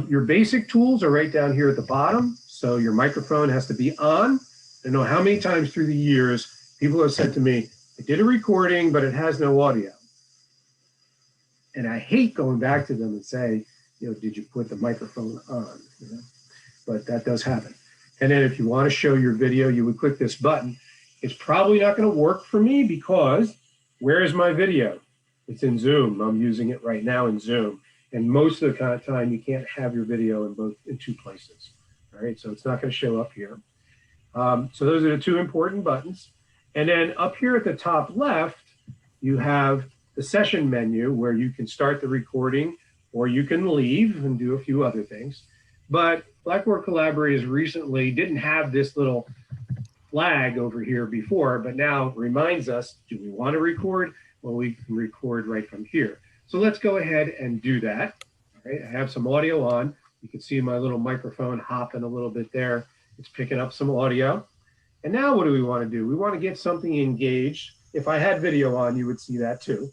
Your basic tools are right down here at the bottom. So your microphone has to be on. I don't know how many times through the years people have said to me, I did a recording, but it has no audio. And I hate going back to them and say, did you put the microphone on? But that does happen. And then if you want to show your video, you would click this button. It's probably not going to work for me because where is my video? It's in Zoom. I'm using it right now in Zoom. And most of the time, you can't have your video in two places. All right, so it's not going to show up here. So those are the two important buttons. And then up here at the top left, you have the session menu where you can start the recording or you can leave and do a few other things. But Blackboard Collaborate recently didn't have this little flag over here before, but now reminds us, do we want to record? Well, we can record right from here. So let's go ahead and do that. All right, I have some audio on. You can see my little microphone hopping a little bit there. It's picking up some audio. And now what do we want to do? We want to get something engaged. If I had video on, you would see that too.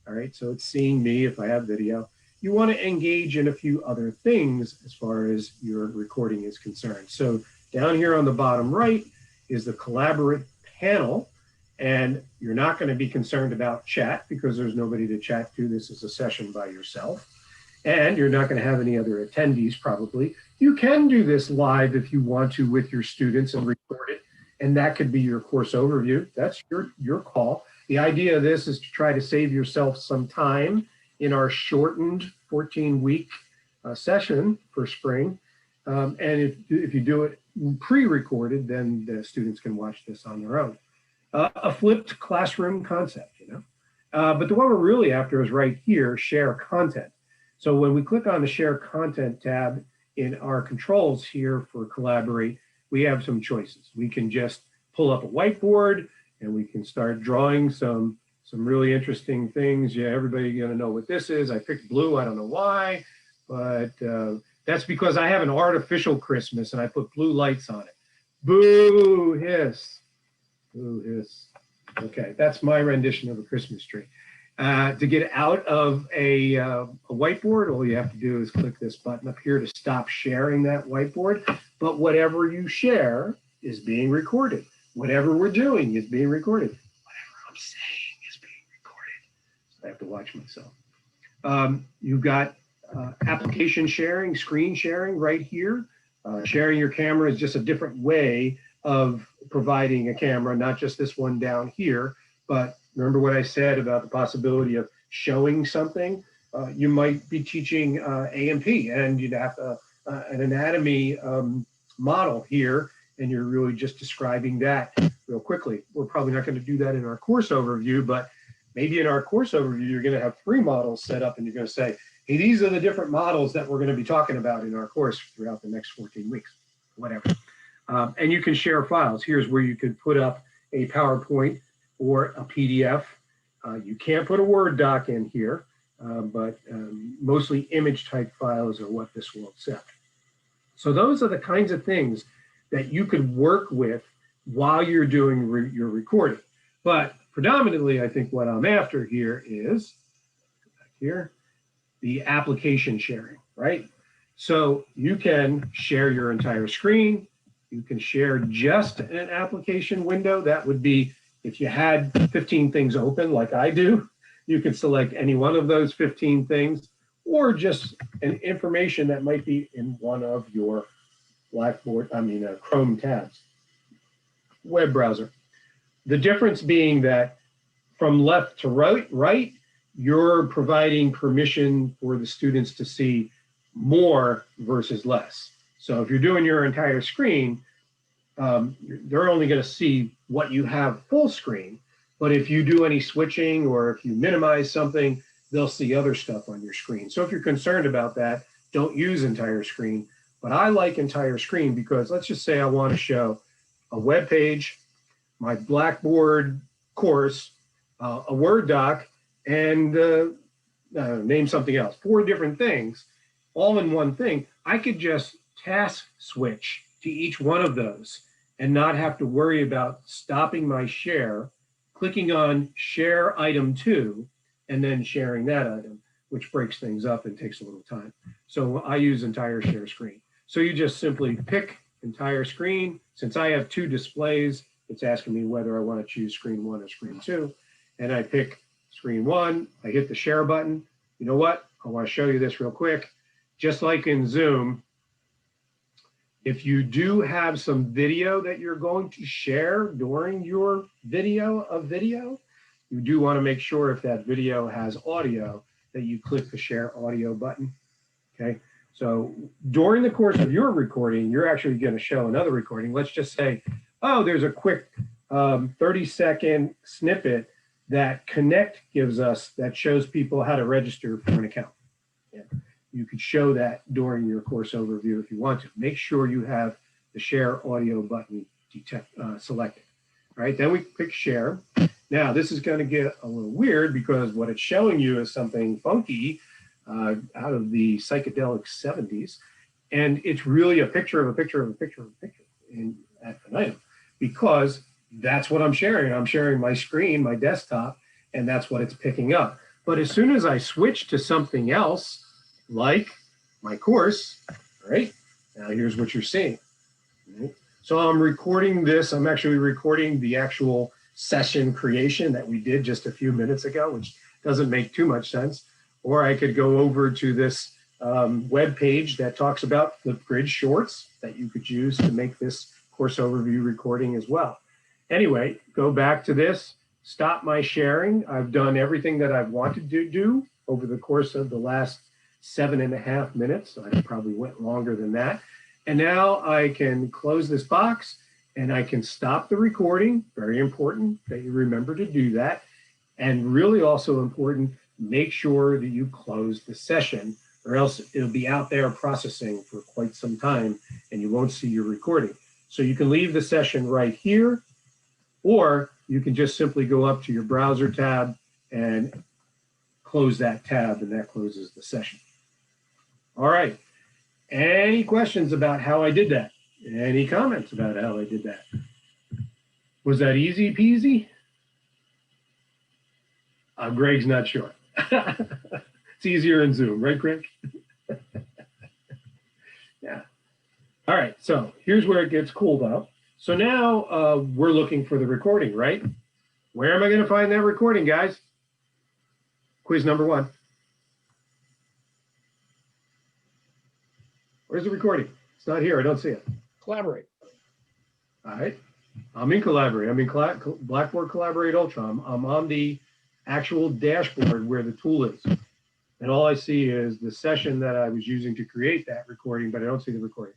All right, so it's seeing me if I have video. You want to engage in a few other things as far as your recording is concerned. So down here on the bottom right is the Collaborate panel. And you're not going to be concerned about chat because there's nobody to chat to. This is a session by yourself. And you're not going to have any other attendees probably. You can do this live if you want to with your students and record it. And that could be your course overview. That's your call. The idea of this is to try to save yourself some time in our shortened 14-week session for spring. And if you do it pre-recorded, then the students can watch this on their own. A flipped classroom concept, but the one we're really after is right here, share content. So when we click on the share content tab in our controls here for Collaborate, we have some choices. We can just pull up a whiteboard and we can start drawing some really interesting things. Yeah, everybody gonna know what this is. I picked blue, I don't know why, but that's because I have an artificial Christmas and I put blue lights on it. Boo, hiss, boo, hiss. Okay, that's my rendition of a Christmas tree. To get out of a whiteboard, all you have to do is click this button up here to stop sharing that whiteboard. But whatever you share is being recorded. Whatever we're doing is being recorded. Whatever I'm saying is being recorded. So I have to watch myself. You've got application sharing, screen sharing right here. Sharing your camera is just a different way of providing a camera, not just this one down here, but remember what I said about the possibility of showing something? You might be teaching A&P and you'd have an anatomy model here, and you're really just describing that real quickly. We're probably not going to do that in our course overview, but maybe in our course overview, you're going to have 3 models set up and you're going to say, hey, these are the different models that we're going to be talking about in our course throughout the next 14 weeks, whatever. And you can share files. Here's where you could put up a PowerPoint or a PDF. You can't put a Word doc in here, but mostly image type files are what this will accept. So those are the kinds of things that you could work with while you're doing your recording. But predominantly, I think what I'm after here is, back here, the application sharing, right? So you can share your entire screen. You can share just an application window. That would be if you had 15 things open like I do, you can select any one of those 15 things, or just an information that might be in one of your Chrome tabs, web browser. The difference being that from left to right, you're providing permission for the students to see more versus less. So if you're doing your entire screen, they're only going to see what you have full screen. But if you do any switching or if you minimize something, they'll see other stuff on your screen. So if you're concerned about that, don't use entire screen. But I like entire screen because let's just say I want to show a web page, my Blackboard course, a Word doc, and name something else, 4 different things, all in one thing. I could just task switch to each one of those and not have to worry about stopping my share, clicking on share item 2, and then sharing that item, which breaks things up and takes a little time. So I use entire share screen. So you just simply pick entire screen. Since I have 2 displays, it's asking me whether I want to choose screen 1 or screen 2. And I pick screen 1, I hit the share button. You know what? I want to show you this real quick. Just like in Zoom, if you do have some video that you're going to share during your video, you do want to make sure if that video has audio that you click the share audio button, okay? So during the course of your recording, you're actually going to show another recording. Let's just say, oh, there's a quick 30-second snippet that Connect gives us that shows people how to register for an account. Yeah. You could show that during your course overview if you want to. Make sure you have the share audio button selected. All right, then we click share. Now this is going to get a little weird because what it's showing you is something funky out of the psychedelic 70s. And it's really a picture of a picture of a picture of a picture at an item, because that's what I'm sharing. I'm sharing my screen, my desktop, and that's what it's picking up. But as soon as I switch to something else, like my course, all right, now here's what you're seeing. Right? So I'm recording this. I'm actually recording the actual session creation that we did just a few minutes ago, which doesn't make too much sense. Or I could go over to this web page that talks about Flipgrid shorts that you could use to make this course overview recording as well. Anyway, go back to this, stop my sharing. I've done everything that I've wanted to do over the course of the last 7.5 minutes. I probably went longer than that. And now I can close this box and I can stop the recording. Very important that you remember to do that. And really also important, make sure that you close the session or else it'll be out there processing for quite some time and you won't see your recording. So you can leave the session right here, or you can just simply go up to your browser tab and close that tab, and that closes the session. All right. Any questions about how I did that? Any comments about how I did that? Was that easy peasy? Greg's not sure. It's easier in Zoom, right, Greg? Yeah. All right, so here's where it gets cool though. So now we're looking for the recording, right? Where am I going to find that recording, guys? Quiz number 1. Where's the recording? It's not here. I don't see it. Collaborate. All right. I'm in Collaborate. I'm in Blackboard Collaborate Ultra. I'm on the actual dashboard where the tool is. And all I see is the session that I was using to create that recording, but I don't see the recording.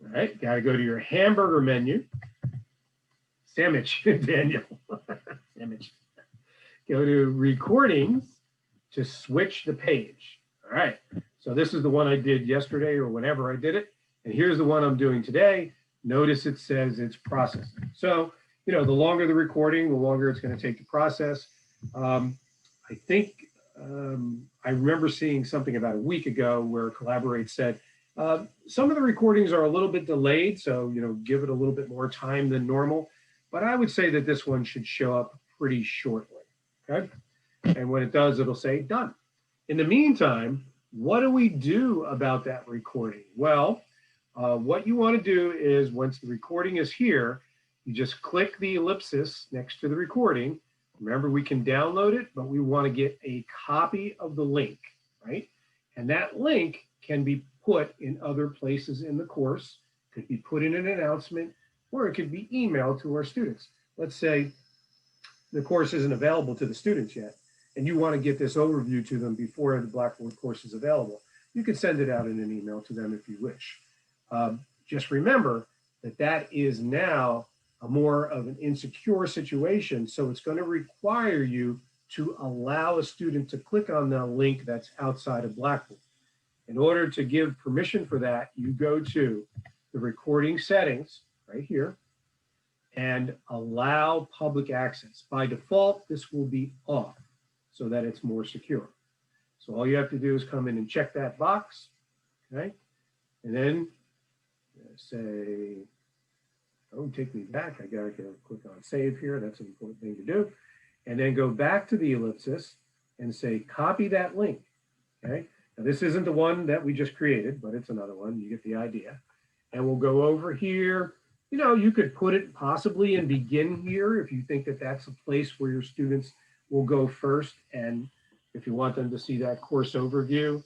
All right. Got to go to your hamburger menu. Sandwich, Daniel. Sandwich. Go to recordings to switch the page. All right. So this is the one I did yesterday or whenever I did it. And here's the one I'm doing today. Notice it says it's processing. So, you know, the longer the recording, the longer it's going to take to process. I think I remember seeing something about a week ago where Collaborate said some of the recordings are a little bit delayed. So, you know, give it a little bit more time than normal. But I would say that this one should show up pretty shortly. Okay. And when it does, it'll say done. In the meantime, what do we do about that recording? Well, what you want to do is once the recording is here, you just click the ellipsis next to the recording. Remember, we can download it, but we want to get a copy of the link, right? And that link can be put in other places in the course, could be put in an announcement, or it could be emailed to our students. Let's say the course isn't available to the students yet, and you want to get this overview to them before the Blackboard course is available. You can send it out in an email to them if you wish. Just remember that that is now a more of an insecure situation, so it's going to require you to allow a student to click on the link that's outside of Blackboard. In order to give permission for that, you go to the recording settings right here and allow public access. By default, this will be off so that it's more secure. So all you have to do is come in and check that box, okay? And then say, oh, take me back. I gotta click on save here. That's an important thing to do. And then go back to the ellipsis and say, copy that link, okay? Now this isn't the one that we just created, but it's another one. You get the idea. And we'll go over here. You know, you could put it possibly in begin here if you think that that's a place where your students will go first. And if you want them to see that course overview,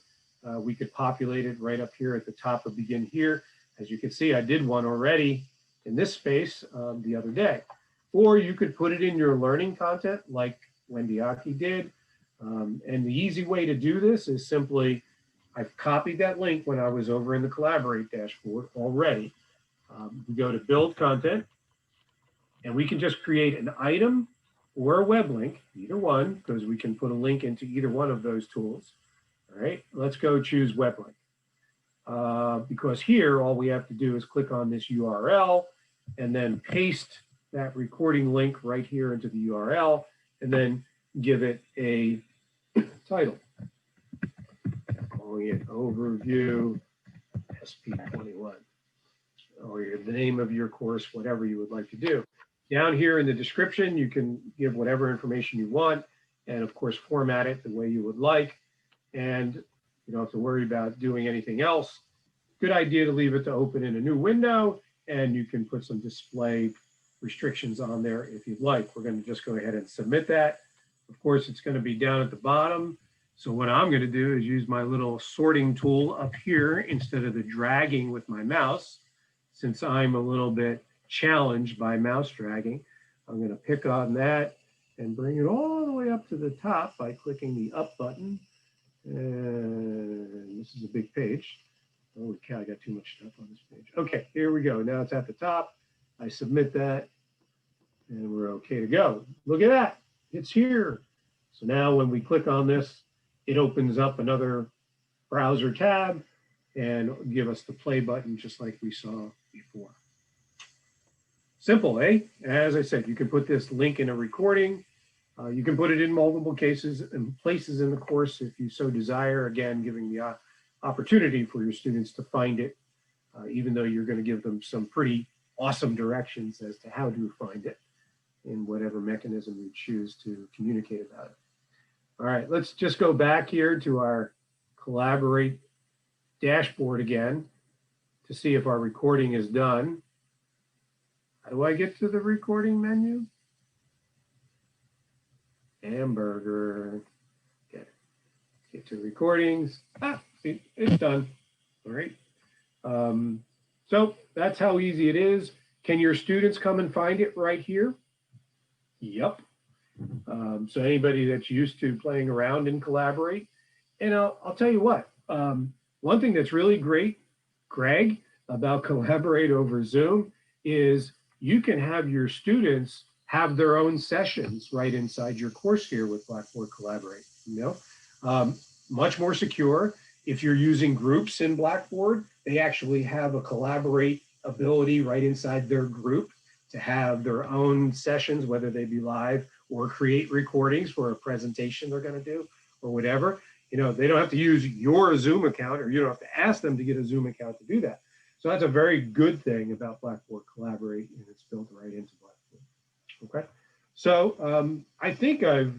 we could populate it right up here at the top of begin here. As you can see, I did one already in this space the other day. Or you could put it in your learning content like Wendy Aki did. And the easy way to do this is simply, I've copied that link when I was over in the Collaborate dashboard already. We go to build content, and we can just create an item or a web link, either one, because we can put a link into either one of those tools. All right, let's go choose web link. Because here, all we have to do is click on this URL and then paste that recording link right here into the URL and then give it a title. Calling it Overview SP21. Or the name of your course, whatever you would like to do. Down here in the description, you can give whatever information you want and of course format it the way you would like. And you don't have to worry about doing anything else. Good idea to leave it to open in a new window, and you can put some display restrictions on there if you'd like. We're going to just go ahead and submit that. Of course, it's going to be down at the bottom. So what I'm going to do is use my little sorting tool up here instead of the dragging with my mouse. Since I'm a little bit challenged by mouse dragging, I'm going to pick on that and bring it all the way up to the top by clicking the up button. And this is a big page. Holy cow, I got too much stuff on this page. Okay, here we go. Now it's at the top. I submit that and we're okay to go. Look at that, it's here. So now when we click on this, it opens up another browser tab and give us the play button just like we saw before. Simple, eh? As I said, you can put this link in a recording. You can put it in multiple cases and places in the course if you so desire. Again, giving the opportunity for your students to find it, even though you're going to give them some pretty awesome directions as to how to find it in whatever mechanism you choose to communicate about it. All right, let's just go back here to our Collaborate dashboard again to see if our recording is done. How do I get to the recording menu? Hamburger. Get to recordings. See, it's done. All right. So that's how easy it is. Can your students come and find it right here? Yep. So anybody that's used to playing around in Collaborate, and I'll tell you what, one thing that's really great, Greg, about Collaborate over Zoom is you can have your students have their own sessions right inside your course here with Blackboard Collaborate, you know, much more secure. If you're using groups in Blackboard, they actually have a Collaborate ability right inside their group to have their own sessions, whether they be live or create recordings for a presentation they're going to do or whatever. You know, they don't have to use your Zoom account, or you don't have to ask them to get a Zoom account to do that. So that's a very good thing about Blackboard Collaborate, and it's built right into Blackboard. Okay, so I think I've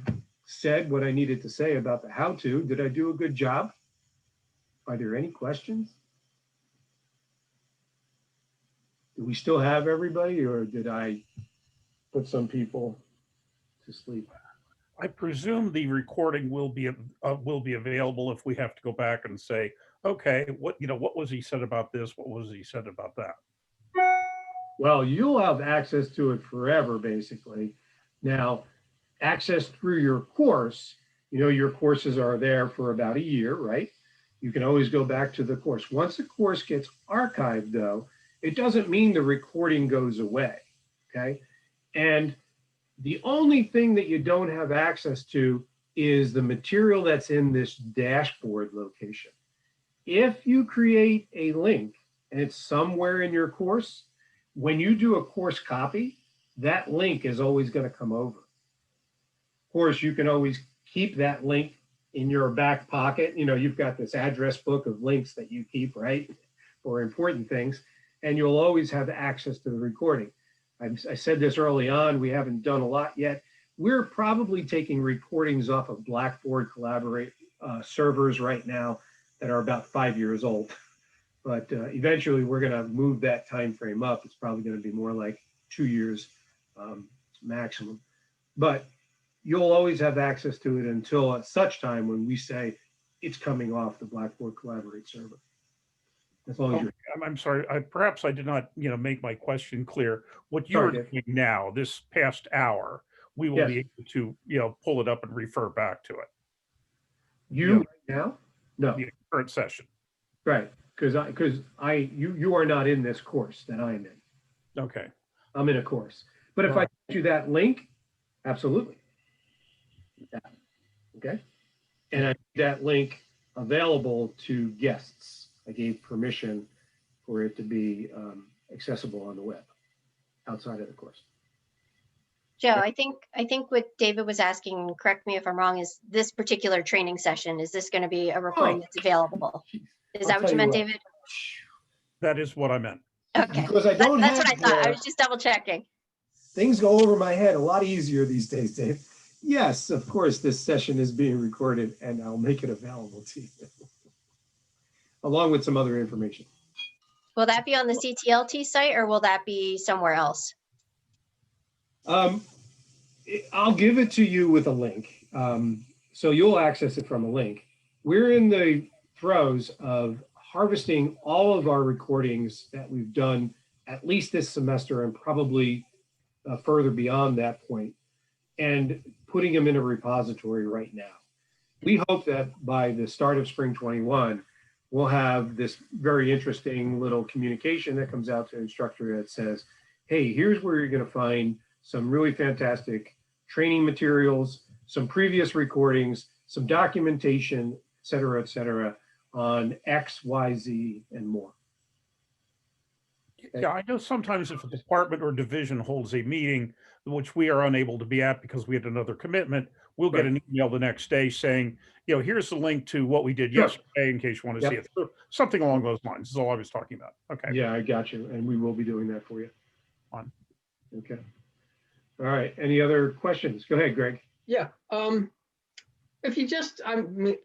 said what I needed to say about the how-to. Did I do a good job? Are there any questions? Do we still have everybody, or did I put some people to sleep? I presume the recording will be available if we have to go back and say, okay, what was he said about this? What was he said about that? Well, you'll have access to it forever, basically. Now, access through your course, you know, your courses are there for about a year, right? You can always go back to the course. Once the course gets archived, though, it doesn't mean the recording goes away, okay? And the only thing that you don't have access to is the material that's in this dashboard location. If you create a link and it's somewhere in your course, when you do a course copy, that link is always going to come over. Of course, you can always keep that link in your back pocket. You know, you've got this address book of links that you keep, right, for important things, and you'll always have access to the recording. I said this early on, we haven't done a lot yet. We're probably taking recordings off of Blackboard Collaborate servers right now that are about 5 years old. But eventually we're going to move that time frame up. It's probably going to be more like 2 years maximum. But you'll always have access to it until at such time when we say it's coming off the Blackboard Collaborate server. As long as you're. I'm sorry, perhaps I did not, make my question clear. What you're doing now, this past hour, we will be able to, pull it up and refer back to it. You now? No. The current session. Right. Because you are not in this course that I'm in. Okay. I'm in a course. But if I send you that link, absolutely. Yeah. Okay. And I made that link available to guests. I gave permission for it to be accessible on the web outside of the course. Joe, I think what David was asking, correct me if I'm wrong, is this particular training session, is this going to be a recording that's available? Is that what you meant, David? That is what I meant. Okay. Because I don't that's what I thought. I was just double checking. Things go over my head a lot easier these days, Dave. Yes, of course, this session is being recorded and I'll make it available to you, along with some other information. Will that be on the CTLT site or will that be somewhere else? I'll give it to you with a link. So you'll access it from a link. We're in the throes of harvesting all of our recordings that we've done at least this semester and probably further beyond that point, and putting them in a repository right now. We hope that by the start of spring 21, we'll have this very interesting little communication that comes out to the instructor that says, hey, here's where you're going to find some really fantastic training materials, some previous recordings, some documentation, et cetera, on X, Y, Z, and more. Yeah, I know sometimes if a department or division holds a meeting, which we are unable to be at because we had another commitment, we'll get an email the next day saying, here's the link to what we did Sure. yesterday in case you want to see it. So something along those lines is all I was talking about. Okay. Yeah, I got you. And we will be doing that for you. Fine. Okay. All right. Any other questions? Go ahead, Greg. Yeah. If you just,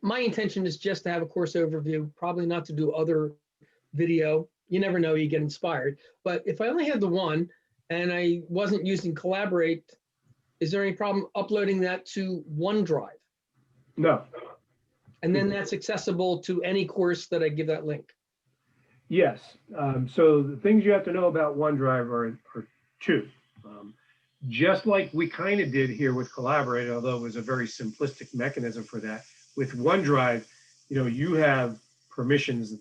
my intention is just to have a course overview, probably not to do other video. You never know, you get inspired. But if I only had the one and I wasn't using Collaborate, is there any problem uploading that to OneDrive? No. And then that's accessible to any course that I give that link? Yes. So the things you have to know about OneDrive are two. Just like we kind of did here with Collaborate, although it was a very simplistic mechanism for that, with OneDrive, you have permissions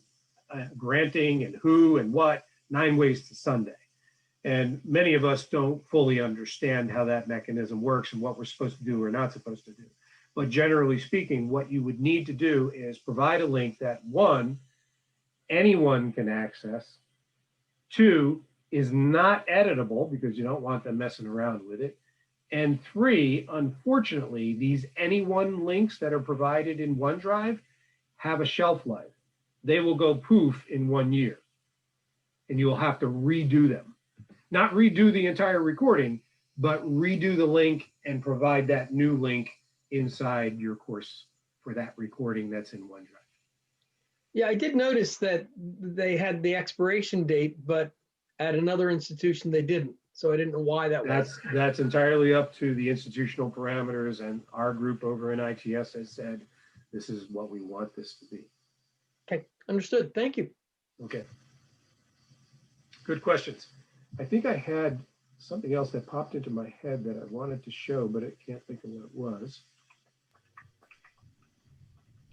granting and who and what, 9 ways to Sunday. And many of us don't fully understand how that mechanism works and what we're supposed to do or not supposed to do. But generally speaking, what you would need to do is provide a link that, one, anyone can access, two, is not editable because you don't want them messing around with it, and three, unfortunately, these anyone links that are provided in OneDrive have a shelf life. They will go poof in 1 year, and you will have to redo them. Not redo the entire recording, but redo the link and provide that new link inside your course for that recording that's in OneDrive. Yeah, I did notice that they had the expiration date, but at another institution they didn't. So I didn't know why that was. That's entirely up to the institutional parameters, and our group over in ITS has said, this is what we want this to be. Okay, understood. Thank you. Okay. Good questions. I think I had something else that popped into my head that I wanted to show, but I can't think of what it was.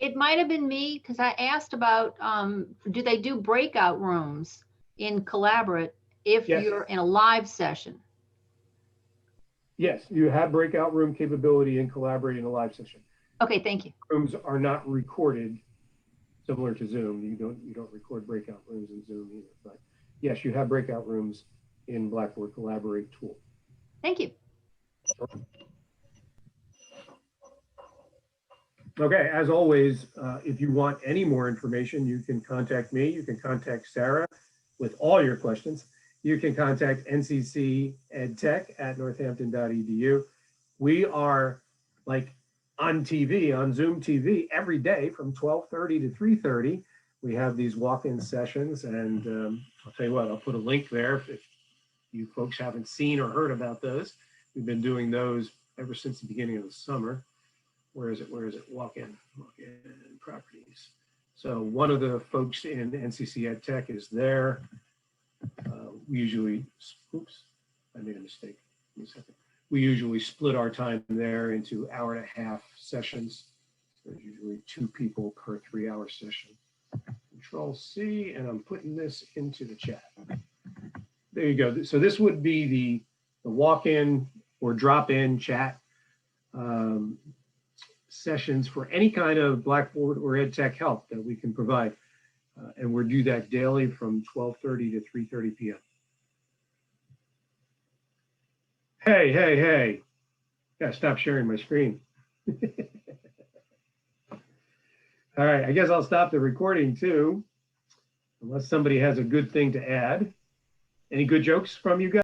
It might have been me because I asked about, do they do breakout rooms in Collaborate if Yes. you're in a live session? Yes, you have breakout room capability in Collaborate in a live session. Okay, thank you. Rooms are not recorded, similar to Zoom. You don't record breakout rooms in Zoom either. But yes, you have breakout rooms in Blackboard Collaborate tool. Thank you. Okay, as always, if you want any more information, you can contact me. You can contact Sarah with all your questions. You can contact NCC EdTech at northampton.edu. We are like on TV, on Zoom TV every day from 12:30 to 3:30. We have these walk-in sessions, and I'll tell you what, I'll put a link there if you folks haven't seen or heard about those. We've been doing those ever since the beginning of the summer. Where is it? Walk-in properties. So one of the folks in NCC EdTech is there. We usually, oops, I made a mistake. Give me a second. We usually split our time there into 1.5-hour sessions. There's usually 2 people per 3-hour session. Control C, and I'm putting this into the chat. There you go. So this would be the walk-in or drop-in chat sessions for any kind of Blackboard or EdTech help that we can provide. And we'll do that daily from 12:30 to 3:30 p.m. Hey. Gotta stop sharing my screen. All right, I guess I'll stop the recording too, unless somebody has a good thing to add. Any good jokes from you guys?